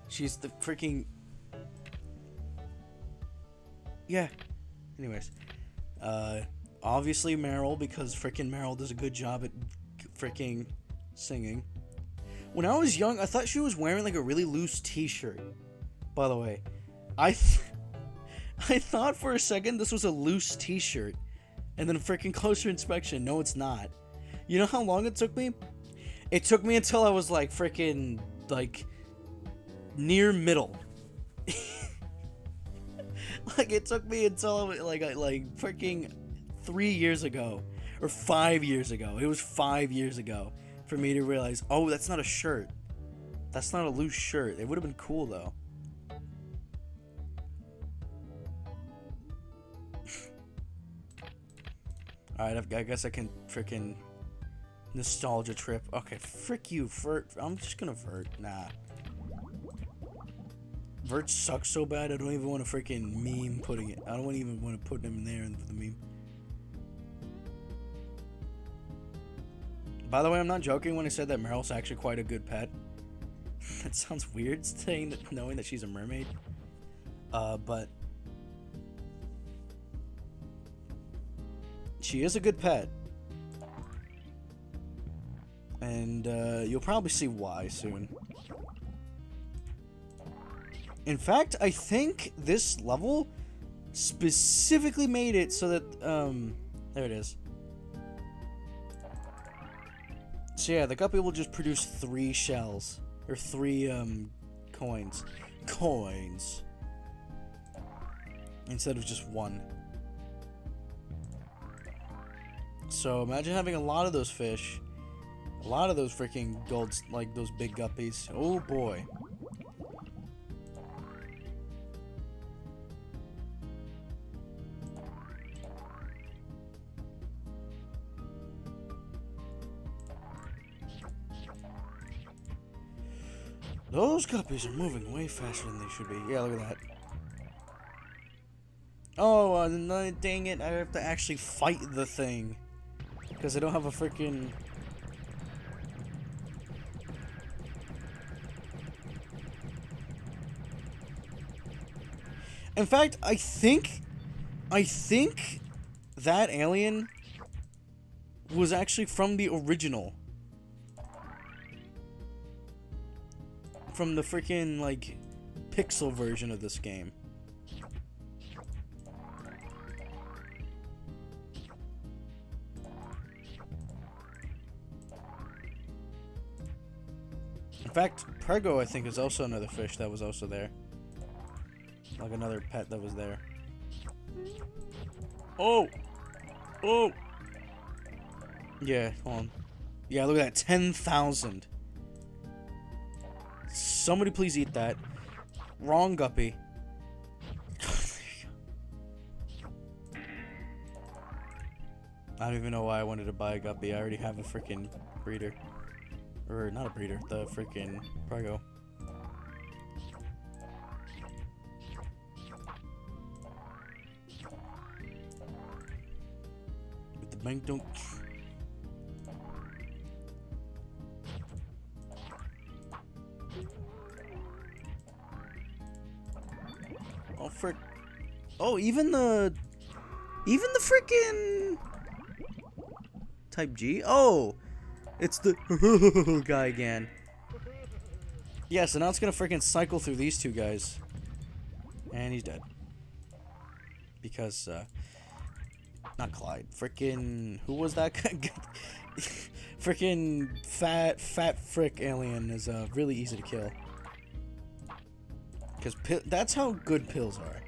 S1: she's the freaking... Yeah. Anyways, obviously Meryl, because freaking Meryl does a good job at freaking singing. When I was young, I thought she was wearing like a really loose t-shirt. By the way, I thought for a second this was a loose t-shirt, and then freaking closer inspection, no, it's not. You know how long it took me? It took me until I was like freaking like near middle. Like, it took me until I was like freaking 3 years ago or 5 years ago. It was 5 years ago for me to realize, oh, that's not a shirt. That's not a loose shirt. It would have been cool though. Alright, I guess I can freaking nostalgia trip. Okay, frick you, Vert. I'm just gonna Vert. Nah. Vert sucks so bad I don't even want to freaking meme putting it. I don't even want to put him in there for the meme. By the way, I'm not joking when I said that Meryl's actually quite a good pet. That sounds weird saying that, knowing that she's a mermaid. But she is a good pet. And you'll probably see why soon. In fact, I think this level specifically made it so that, there it is. So yeah, the guppy will just produce 3 shells, or 3, coins. Coins. Instead of just 1. So imagine having a lot of those fish. A lot of those freaking golds, like those big guppies. Oh boy. Those guppies are moving way faster than they should be. Yeah, look at that. Oh, no, dang it. I have to actually fight the thing. Because I don't have a freaking... In fact, I think that alien was actually from the original. From the freaking, like, pixel version of this game. In fact, Prego, I think, is also another fish that was also there. Like another pet that was there. Oh! Oh! Yeah, hold on. Yeah, look at that. 10,000. Somebody please eat that. Wrong guppy. I don't even know why I wanted to buy a guppy. I already have a freaking breeder. Or, not a breeder, the freaking Prego. But the bank don't... Oh, frick. Oh, even the freaking type G? Oh! It's the guy again. Yeah, so now it's gonna freaking cycle through these two guys. And he's dead. Because, not Clyde. Freaking... Who was that guy? Freaking fat frick alien is, really easy to kill. Because that's how good pills are.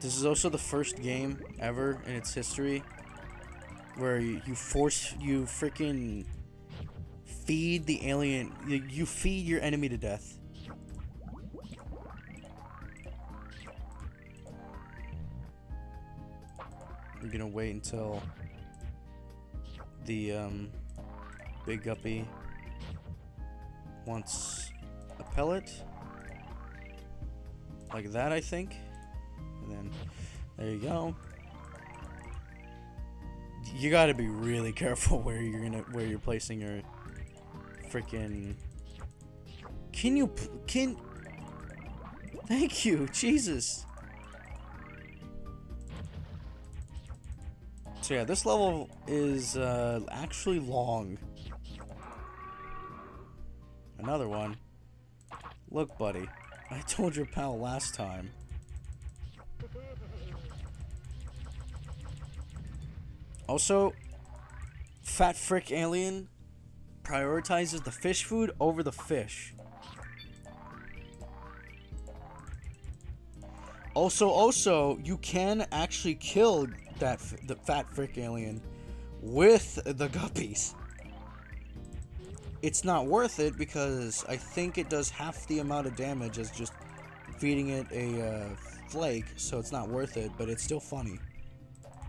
S1: This is also the first game ever in its history where you freaking feed the alien, you feed your enemy to death. I'm gonna wait until the big guppy wants a pellet like that, I think. And then, there you go. You gotta be really careful where you're placing your freaking... Thank you, Jesus. So yeah, this level is, actually long. Another one. Look, buddy. I told your pal last time. Also, Fat Frick Alien prioritizes the fish food over the fish. Also, you can actually kill the Fat Frick Alien with the guppies. It's not worth it because I think it does half the amount of damage as just feeding it a flake, so it's not worth it, but it's still funny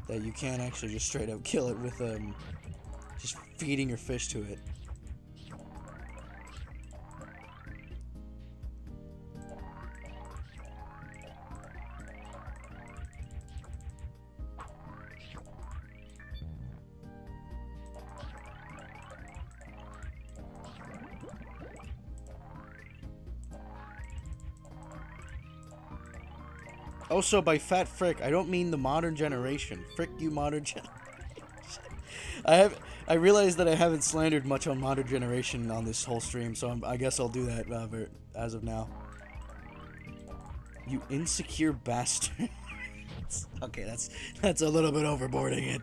S1: that you can actually just straight up kill it with just feeding your fish to it. Also, by Fat Frick, I don't mean the modern generation. Frick you, modern generation. I realize that I haven't slandered much on modern generation on this whole stream, so I guess I'll do that as of now. You insecure bastard. Okay, that's a little bit overboarding it.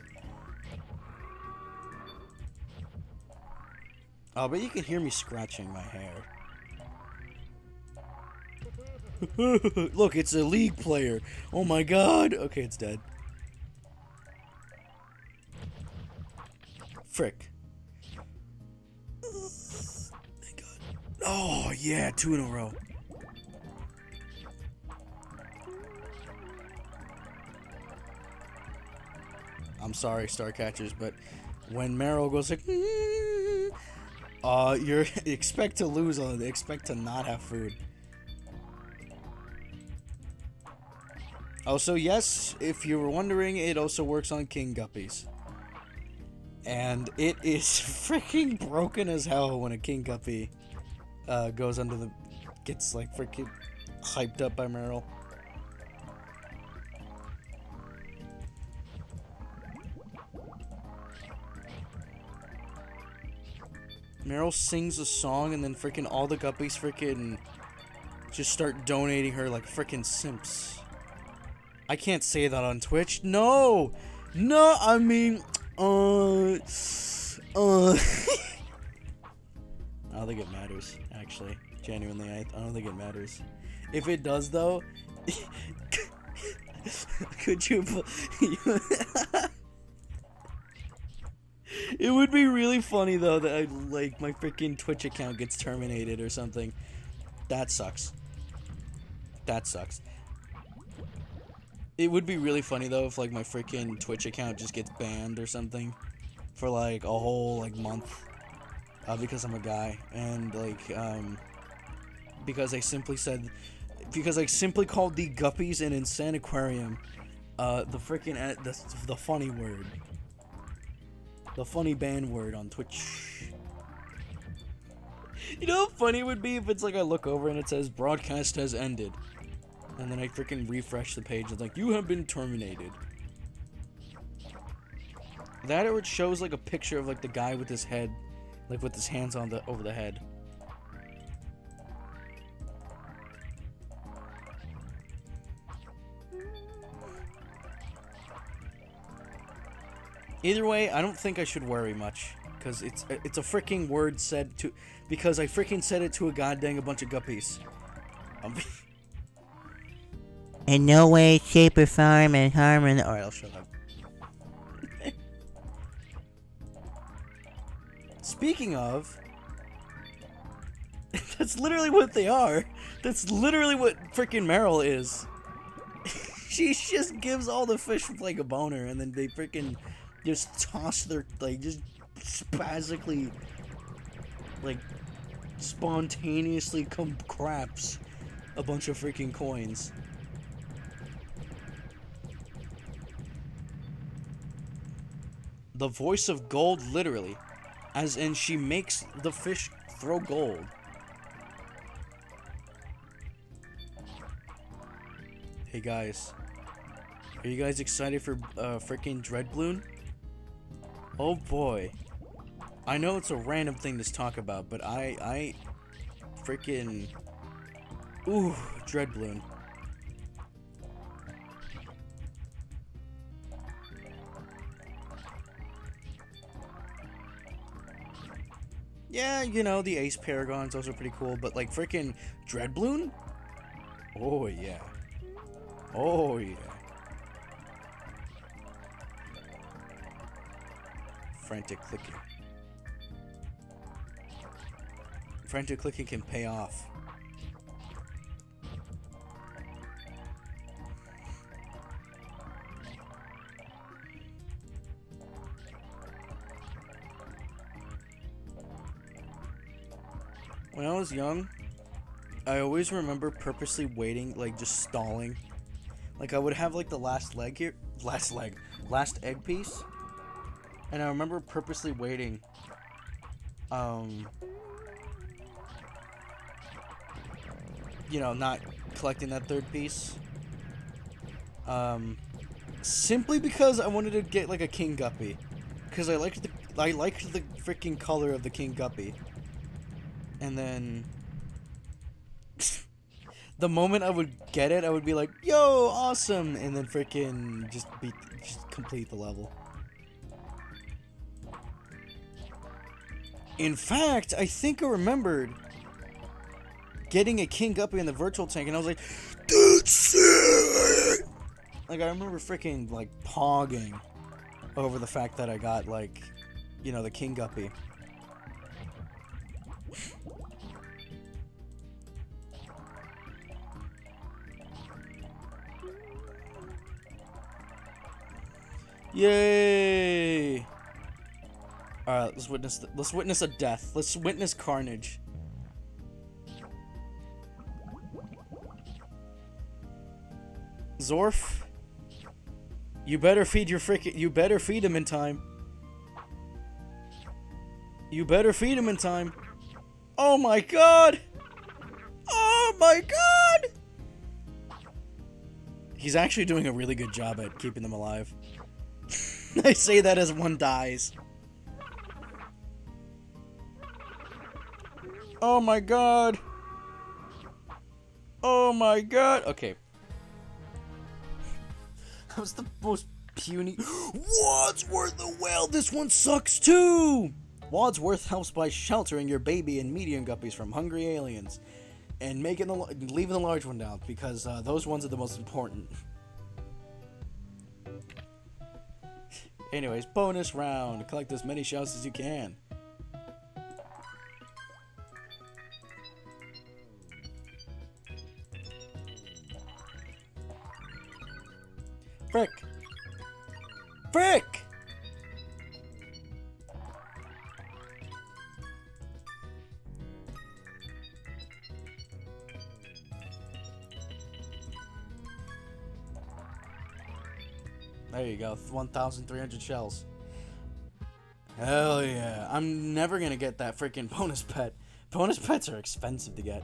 S1: Oh, but you can hear me scratching my hair. Look, it's a League player. Oh my god. Okay, it's dead. Frick. Thank god. Oh, yeah, 2 in a row. I'm sorry, Starcatchers, but when Meryl goes like, you're expect to lose on it. Expect to not have food. Also, yes, if you were wondering, it also works on king guppies. And it is freaking broken as hell when a king guppy goes under the... gets, like, freaking hyped up by Meryl. Meryl sings a song and then freaking all the guppies freaking just start donating her like freaking simps. I can't say that on Twitch. No! No, I mean, I don't think it matters, actually. Genuinely, I don't think it matters. If it does, though, could you... It would be really funny, though, that like my freaking Twitch account gets terminated or something. That sucks. That sucks. It would be really funny, though, if like my freaking Twitch account just gets banned or something for like a whole like month because I'm a guy and like because I simply called the guppies in Insaniquarium the freaking the funny word. The funny ban word on Twitch. You know how funny it would be if it's like I look over and it says broadcast has ended. And then I freaking refresh the page and it's like, you have been terminated. That or it shows like a picture of like the guy with his head, like with his hands on over the head. Either way, I don't think I should worry much, because it's a freaking word said to, because I freaking said it to a goddamn a bunch of guppies. In no way, shape, or form, and harm, and alright, I'll shut up. Speaking of, that's literally what they are. That's literally what freaking Meryl is. She just gives all the fish like a boner, and then they freaking just toss their, like, just spastically, like, spontaneously craps a bunch of freaking coins. The voice of gold, literally. As in, she makes the fish throw gold. Hey guys. Are you guys excited for freaking Dreadbloon? Oh boy. I know it's a random thing to talk about, but I freaking... Ooh, Dreadbloon. Yeah, you know, the Ace Paragons, those are pretty cool, but like freaking Dreadbloon? Oh yeah. Oh yeah. Frantic clicking. Frantic clicking can pay off. When I was young, I always remember purposely waiting, like just stalling. Like I would have like the last egg piece. And I remember purposely waiting, you know, not collecting that third piece, simply because I wanted to get like a king guppy, because I liked the freaking color of the king guppy, and then the moment I would get it, I would be like, yo, awesome, and then freaking just complete the level. In fact, I think I remembered getting a king guppy in the virtual tank, and I was like, that's it! Like, I remember freaking, like, pogging over the fact that I got, like, you know, the king guppy. Yay! Alright, let's witness a death. Let's witness carnage. Zorf, you better feed your frickin'. You better feed him in time. You better feed him in time. Oh my god! Oh my god! He's actually doing a really good job at keeping them alive. I say that as one dies. Oh my god! Oh my god! Okay. That was the most puny. Wadsworth the whale! This one sucks too! Wadsworth helps by sheltering your baby and medium guppies from hungry aliens. And leaving the large one down, because those ones are the most important. Anyways, bonus round. Collect as many shells as you can. Frick! Frick! There you go, 1,300 shells. Hell yeah. I'm never gonna get that freaking bonus pet. Bonus pets are expensive to get.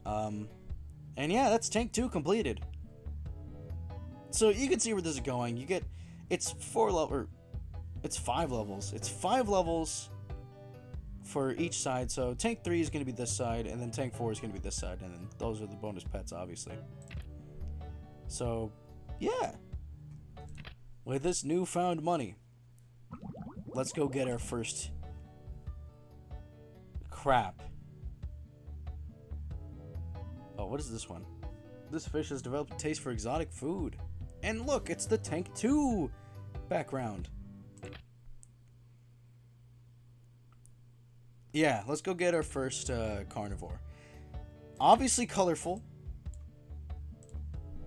S1: And yeah, that's Tank 2 completed. So you can see where this is going. You get, it's 5 levels. It's 5 levels for each side. So Tank 3 is gonna be this side, and then Tank 4 is gonna be this side, and then those are the bonus pets, obviously. So, yeah. With this newfound money, let's go get our first crap. Oh, what is this one? This fish has developed a taste for exotic food. And look, it's the Tank 2 background. Yeah, let's go get our first carnivore. Obviously colorful.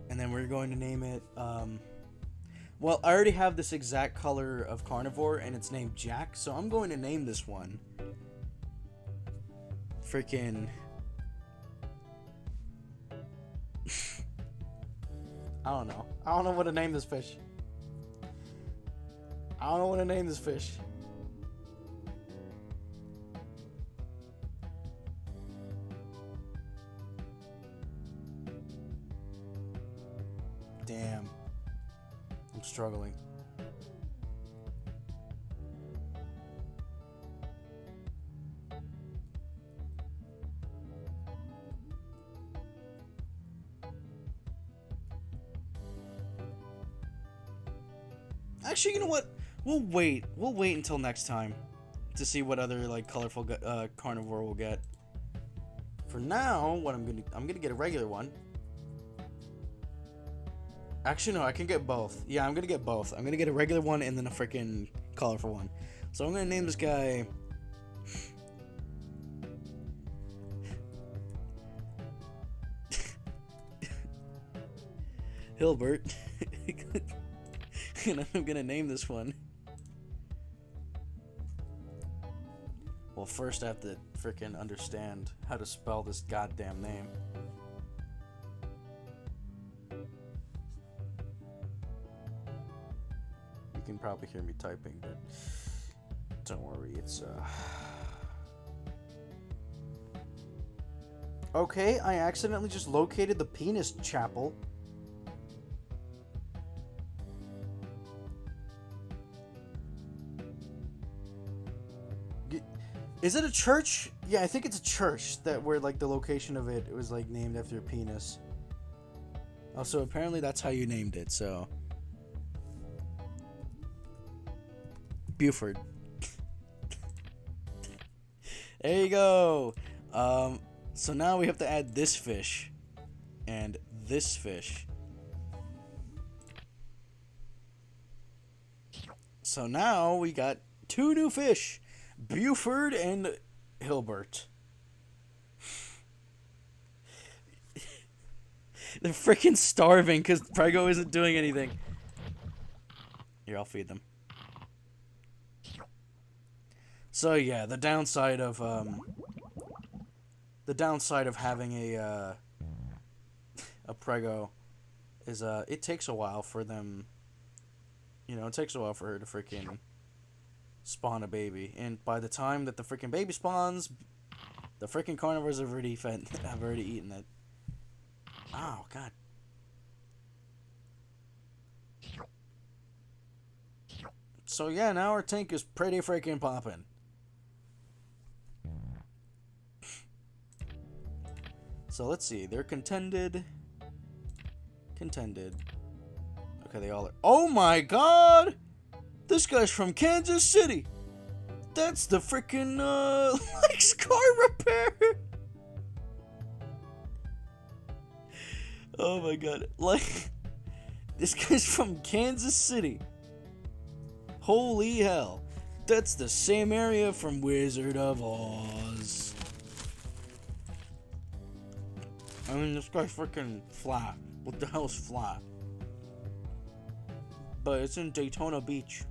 S1: And then we're going to name it... Well, I already have this exact color of carnivore, and it's named Jack, so I'm going to name this one freaking... I don't know. I don't know what to name this fish. I don't know what to name this fish. Damn. I'm struggling. Actually, you know what? We'll wait. We'll wait until next time to see what other like colorful carnivore we'll get. For now, what I'm gonna get a regular one. Actually, no, I can get both. Yeah, I'm gonna get both. I'm gonna get a regular one and then a freaking colorful one. So I'm gonna name this guy. Hilbert. And I'm gonna name this one. Well, first I have to freaking understand how to spell this goddamn name. You can probably hear me typing, but don't worry, it's Okay, I accidentally just located the penis chapel. Is it a church? Yeah, I think it's a church that where like the location of it was like named after a penis. Oh, so apparently that's how you named it, so. Buford. There you go. So now we have to add this fish and this fish. So now we got 2 new fish. Buford and Hilbert. They're freaking starving because Prego isn't doing anything. Here, I'll feed them. So yeah, the downside of having a Prego is it takes a while for them. You know, it takes a while for her to freaking spawn a baby, and by the time that the freaking baby spawns, the freaking carnivores have already eaten it. Oh god. So yeah, now our tank is pretty freaking popping. So let's see, they're contended. Okay, they all are. Oh my god! This guy's from Kansas City! That's the freaking, Lex car repair! Oh my god. Like, this guy's from Kansas City. Holy hell. That's the same area from Wizard of Oz. I mean, this guy's freaking fly. What the hell is fly? But it's in Daytona Beach.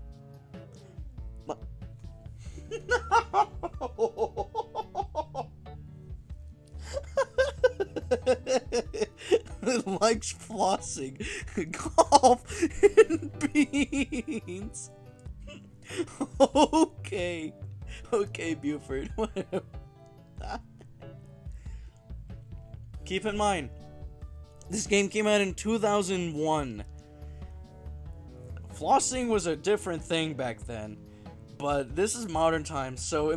S1: Likes flossing, golf, and beans. Okay, Buford. Whatever. Keep in mind, this game came out in 2001. Flossing was a different thing back then, but this is modern times, so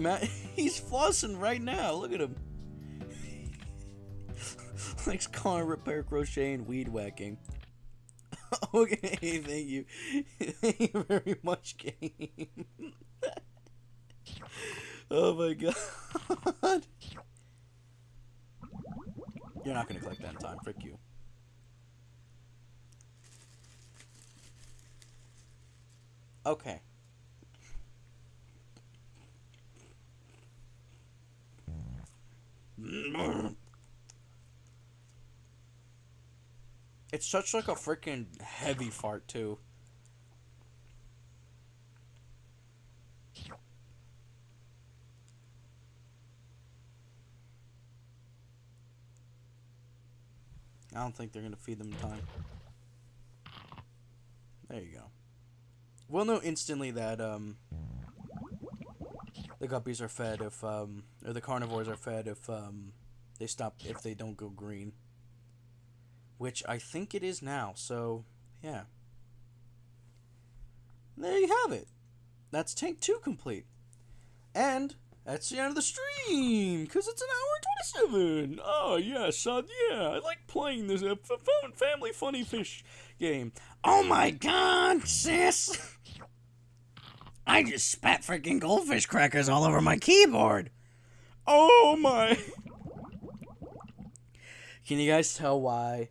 S1: he's flossing right now. Look at him. Likes car repair, crochet, and weed whacking. Okay, thank you. Thank you very much, game. Oh my god. You're not gonna click that in time, frick you. Okay. It's such like a freaking heavy fart too. I don't think they're gonna feed them in time. There you go. We'll know instantly that the guppies are fed if or the carnivores are fed if they don't go green. Which I think it is now, so yeah. There you have it. That's Tank 2 complete. And that's the end of the stream, because it's an hour and 27. Oh, yeah, son, yeah, I like playing this family funny fish game. Oh my god, sis! I just spat freaking goldfish crackers all over my keyboard. Oh my. Can you guys tell why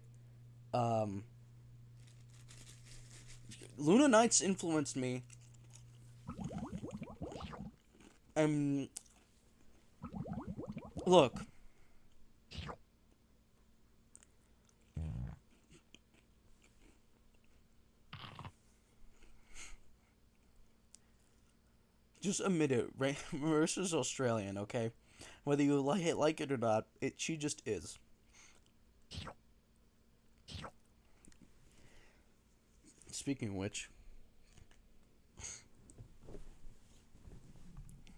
S1: Luna Nights influenced me? Look. Just admit it, right? Marissa's Australian, okay? Whether you like it or not, she just is. Speaking of which.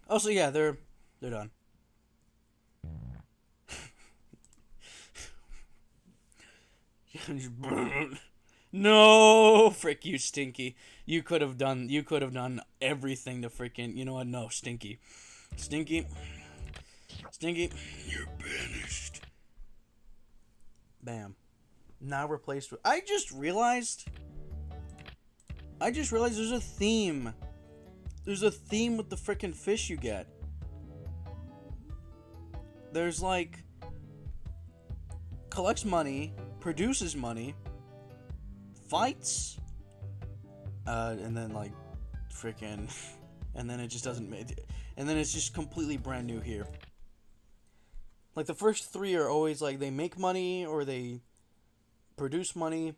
S1: Oh, so yeah, they're done. No, frick you, Stinky. You could have done everything to freaking, you know what? No, Stinky, you're banished. Bam. Now replaced with. I just realized there's a theme. There's a theme with the freaking fish you get. There's like collects money, produces money, fights, and then like freaking, and then it just doesn't make, and then it's just completely brand new here. Like the first three are always like they make money or they produce money,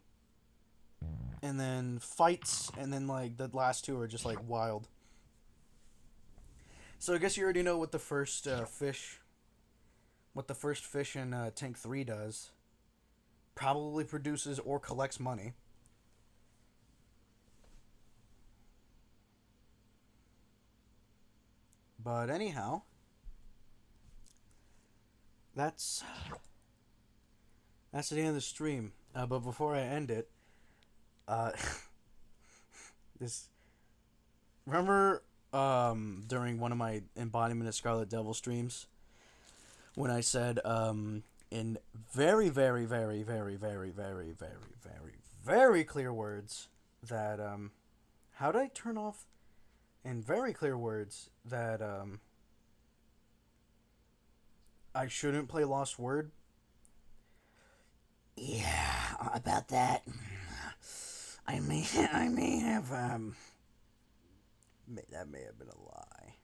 S1: and then fights, and then like the last two are just like wild. So I guess you already know what the first fish in Tank 3 does. probably produces or collects money. But anyhow, that's the end of the stream. But before I end it, uh, this remember during one of my Embodiment of Scarlet Devil streams when I said in very very very very very very very very very clear words that how did I turn off in very clear words that I shouldn't play Lost Word. Yeah, about that. I may have that may have been a lie.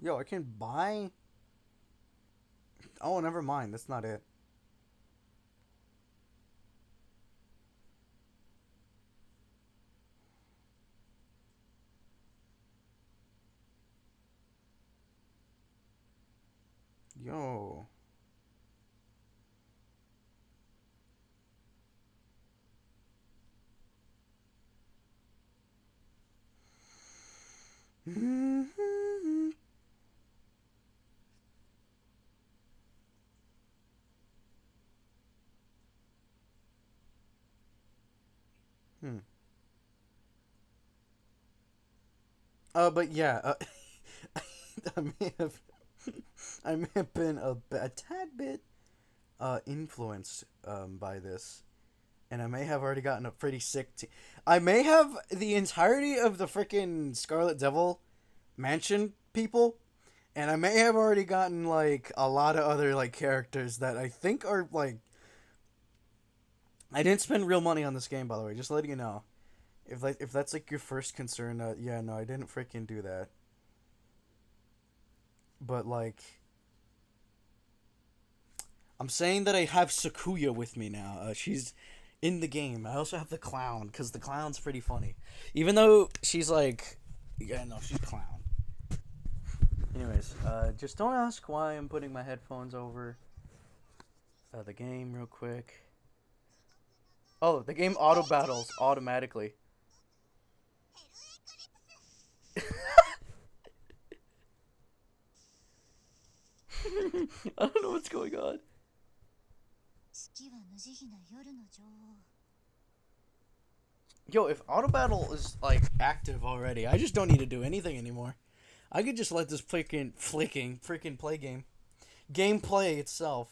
S1: Yo, I can buy. Oh, never mind. That's not it. Yo. Hmm. But yeah, I may have, I may have been a tad bit, influenced, by this, and I may have already gotten a pretty sick. I may have the entirety of the freaking Scarlet Devil mansion people, and I may have already gotten like a lot of other like characters that I think are like. I didn't spend real money on this game, by the way. Just letting you know. If that's like your first concern, yeah, no, I didn't freaking do that. But like, I'm saying that I have Sakuya with me now. She's in the game. I also have the clown because the clown's pretty funny, even though she's like, yeah, no, she's clown. Anyways, just don't ask why I'm putting my headphones over the game real quick. Oh, the game auto battles automatically. I don't know what's going on. Yo, if auto battle is like active already, I just don't need to do anything anymore. I could just let this freaking play game. Gameplay itself.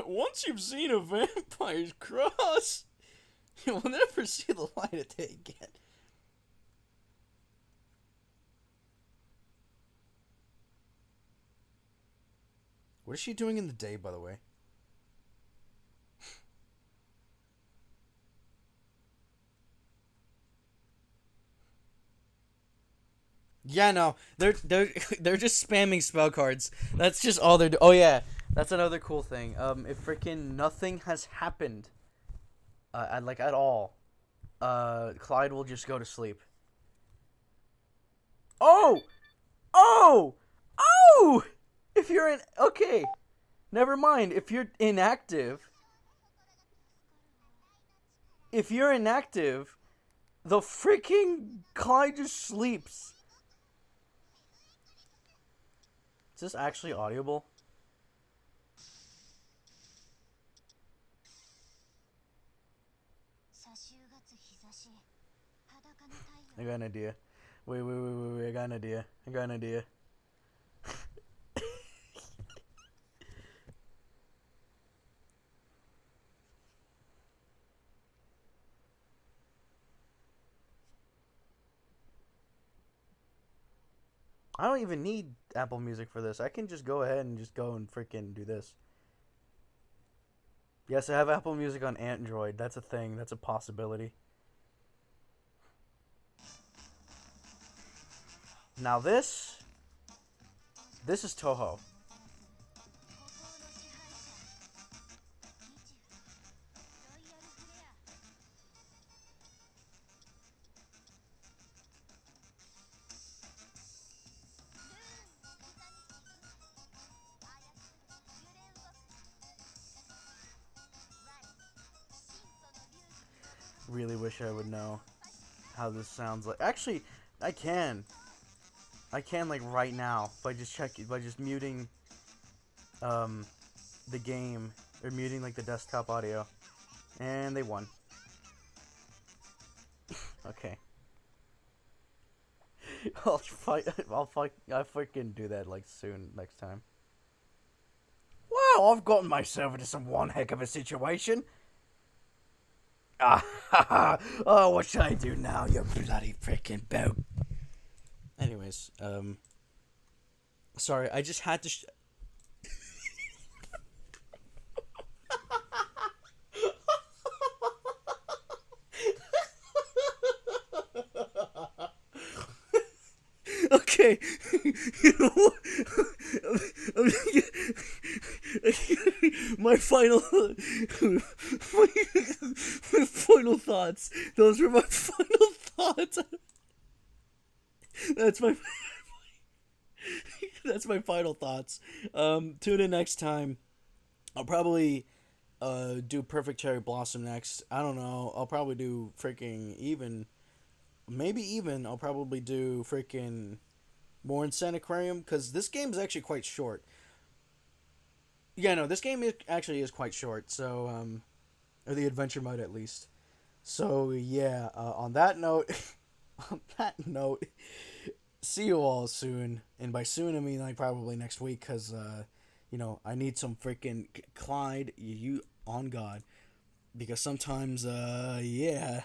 S1: Once you've seen a vampire's cross, you will never see the light of day again. What is she doing in the day, by the way? Yeah, no, they're just spamming spell cards. That's just all they're doing. Oh yeah, that's another cool thing. If freaking nothing has happened, at all, Clyde will just go to sleep. Oh, oh, oh! If you're in, okay, never mind. If you're inactive, the freaking Clyde just sleeps. Is this actually audible? I got an idea. Wait. I got an idea. I don't even need Apple Music for this. I can just go ahead and just go and freaking do this. Yes, I have Apple Music on Android. That's a thing. That's a possibility. Now this is Toho. really wish I would know how this sounds like. Actually, I can. I can, like, right now by just muting the game, or muting, like, the desktop audio. And they won. Okay. I'll freaking do that, like, soon, next time. Wow, I've gotten myself into some one heck of a situation. Oh, what should I do now, you bloody freaking boat? Anyways, sorry, I just had to okay, you know, my final, my final thoughts. Those were my final thoughts. That's my, that's my final thoughts. Tune in next time. I'll probably do Perfect Cherry Blossom next. I don't know. I'll probably do freaking even. Maybe even I'll probably do freaking more Insaniquarium, because this game is actually quite short. Yeah, no, this game actually is quite short. So, or the adventure mode at least. So yeah. On that note, on that note, see you all soon. And by soon I mean like probably next week, because you know, I need some freaking Clyde. You on God, because sometimes yeah.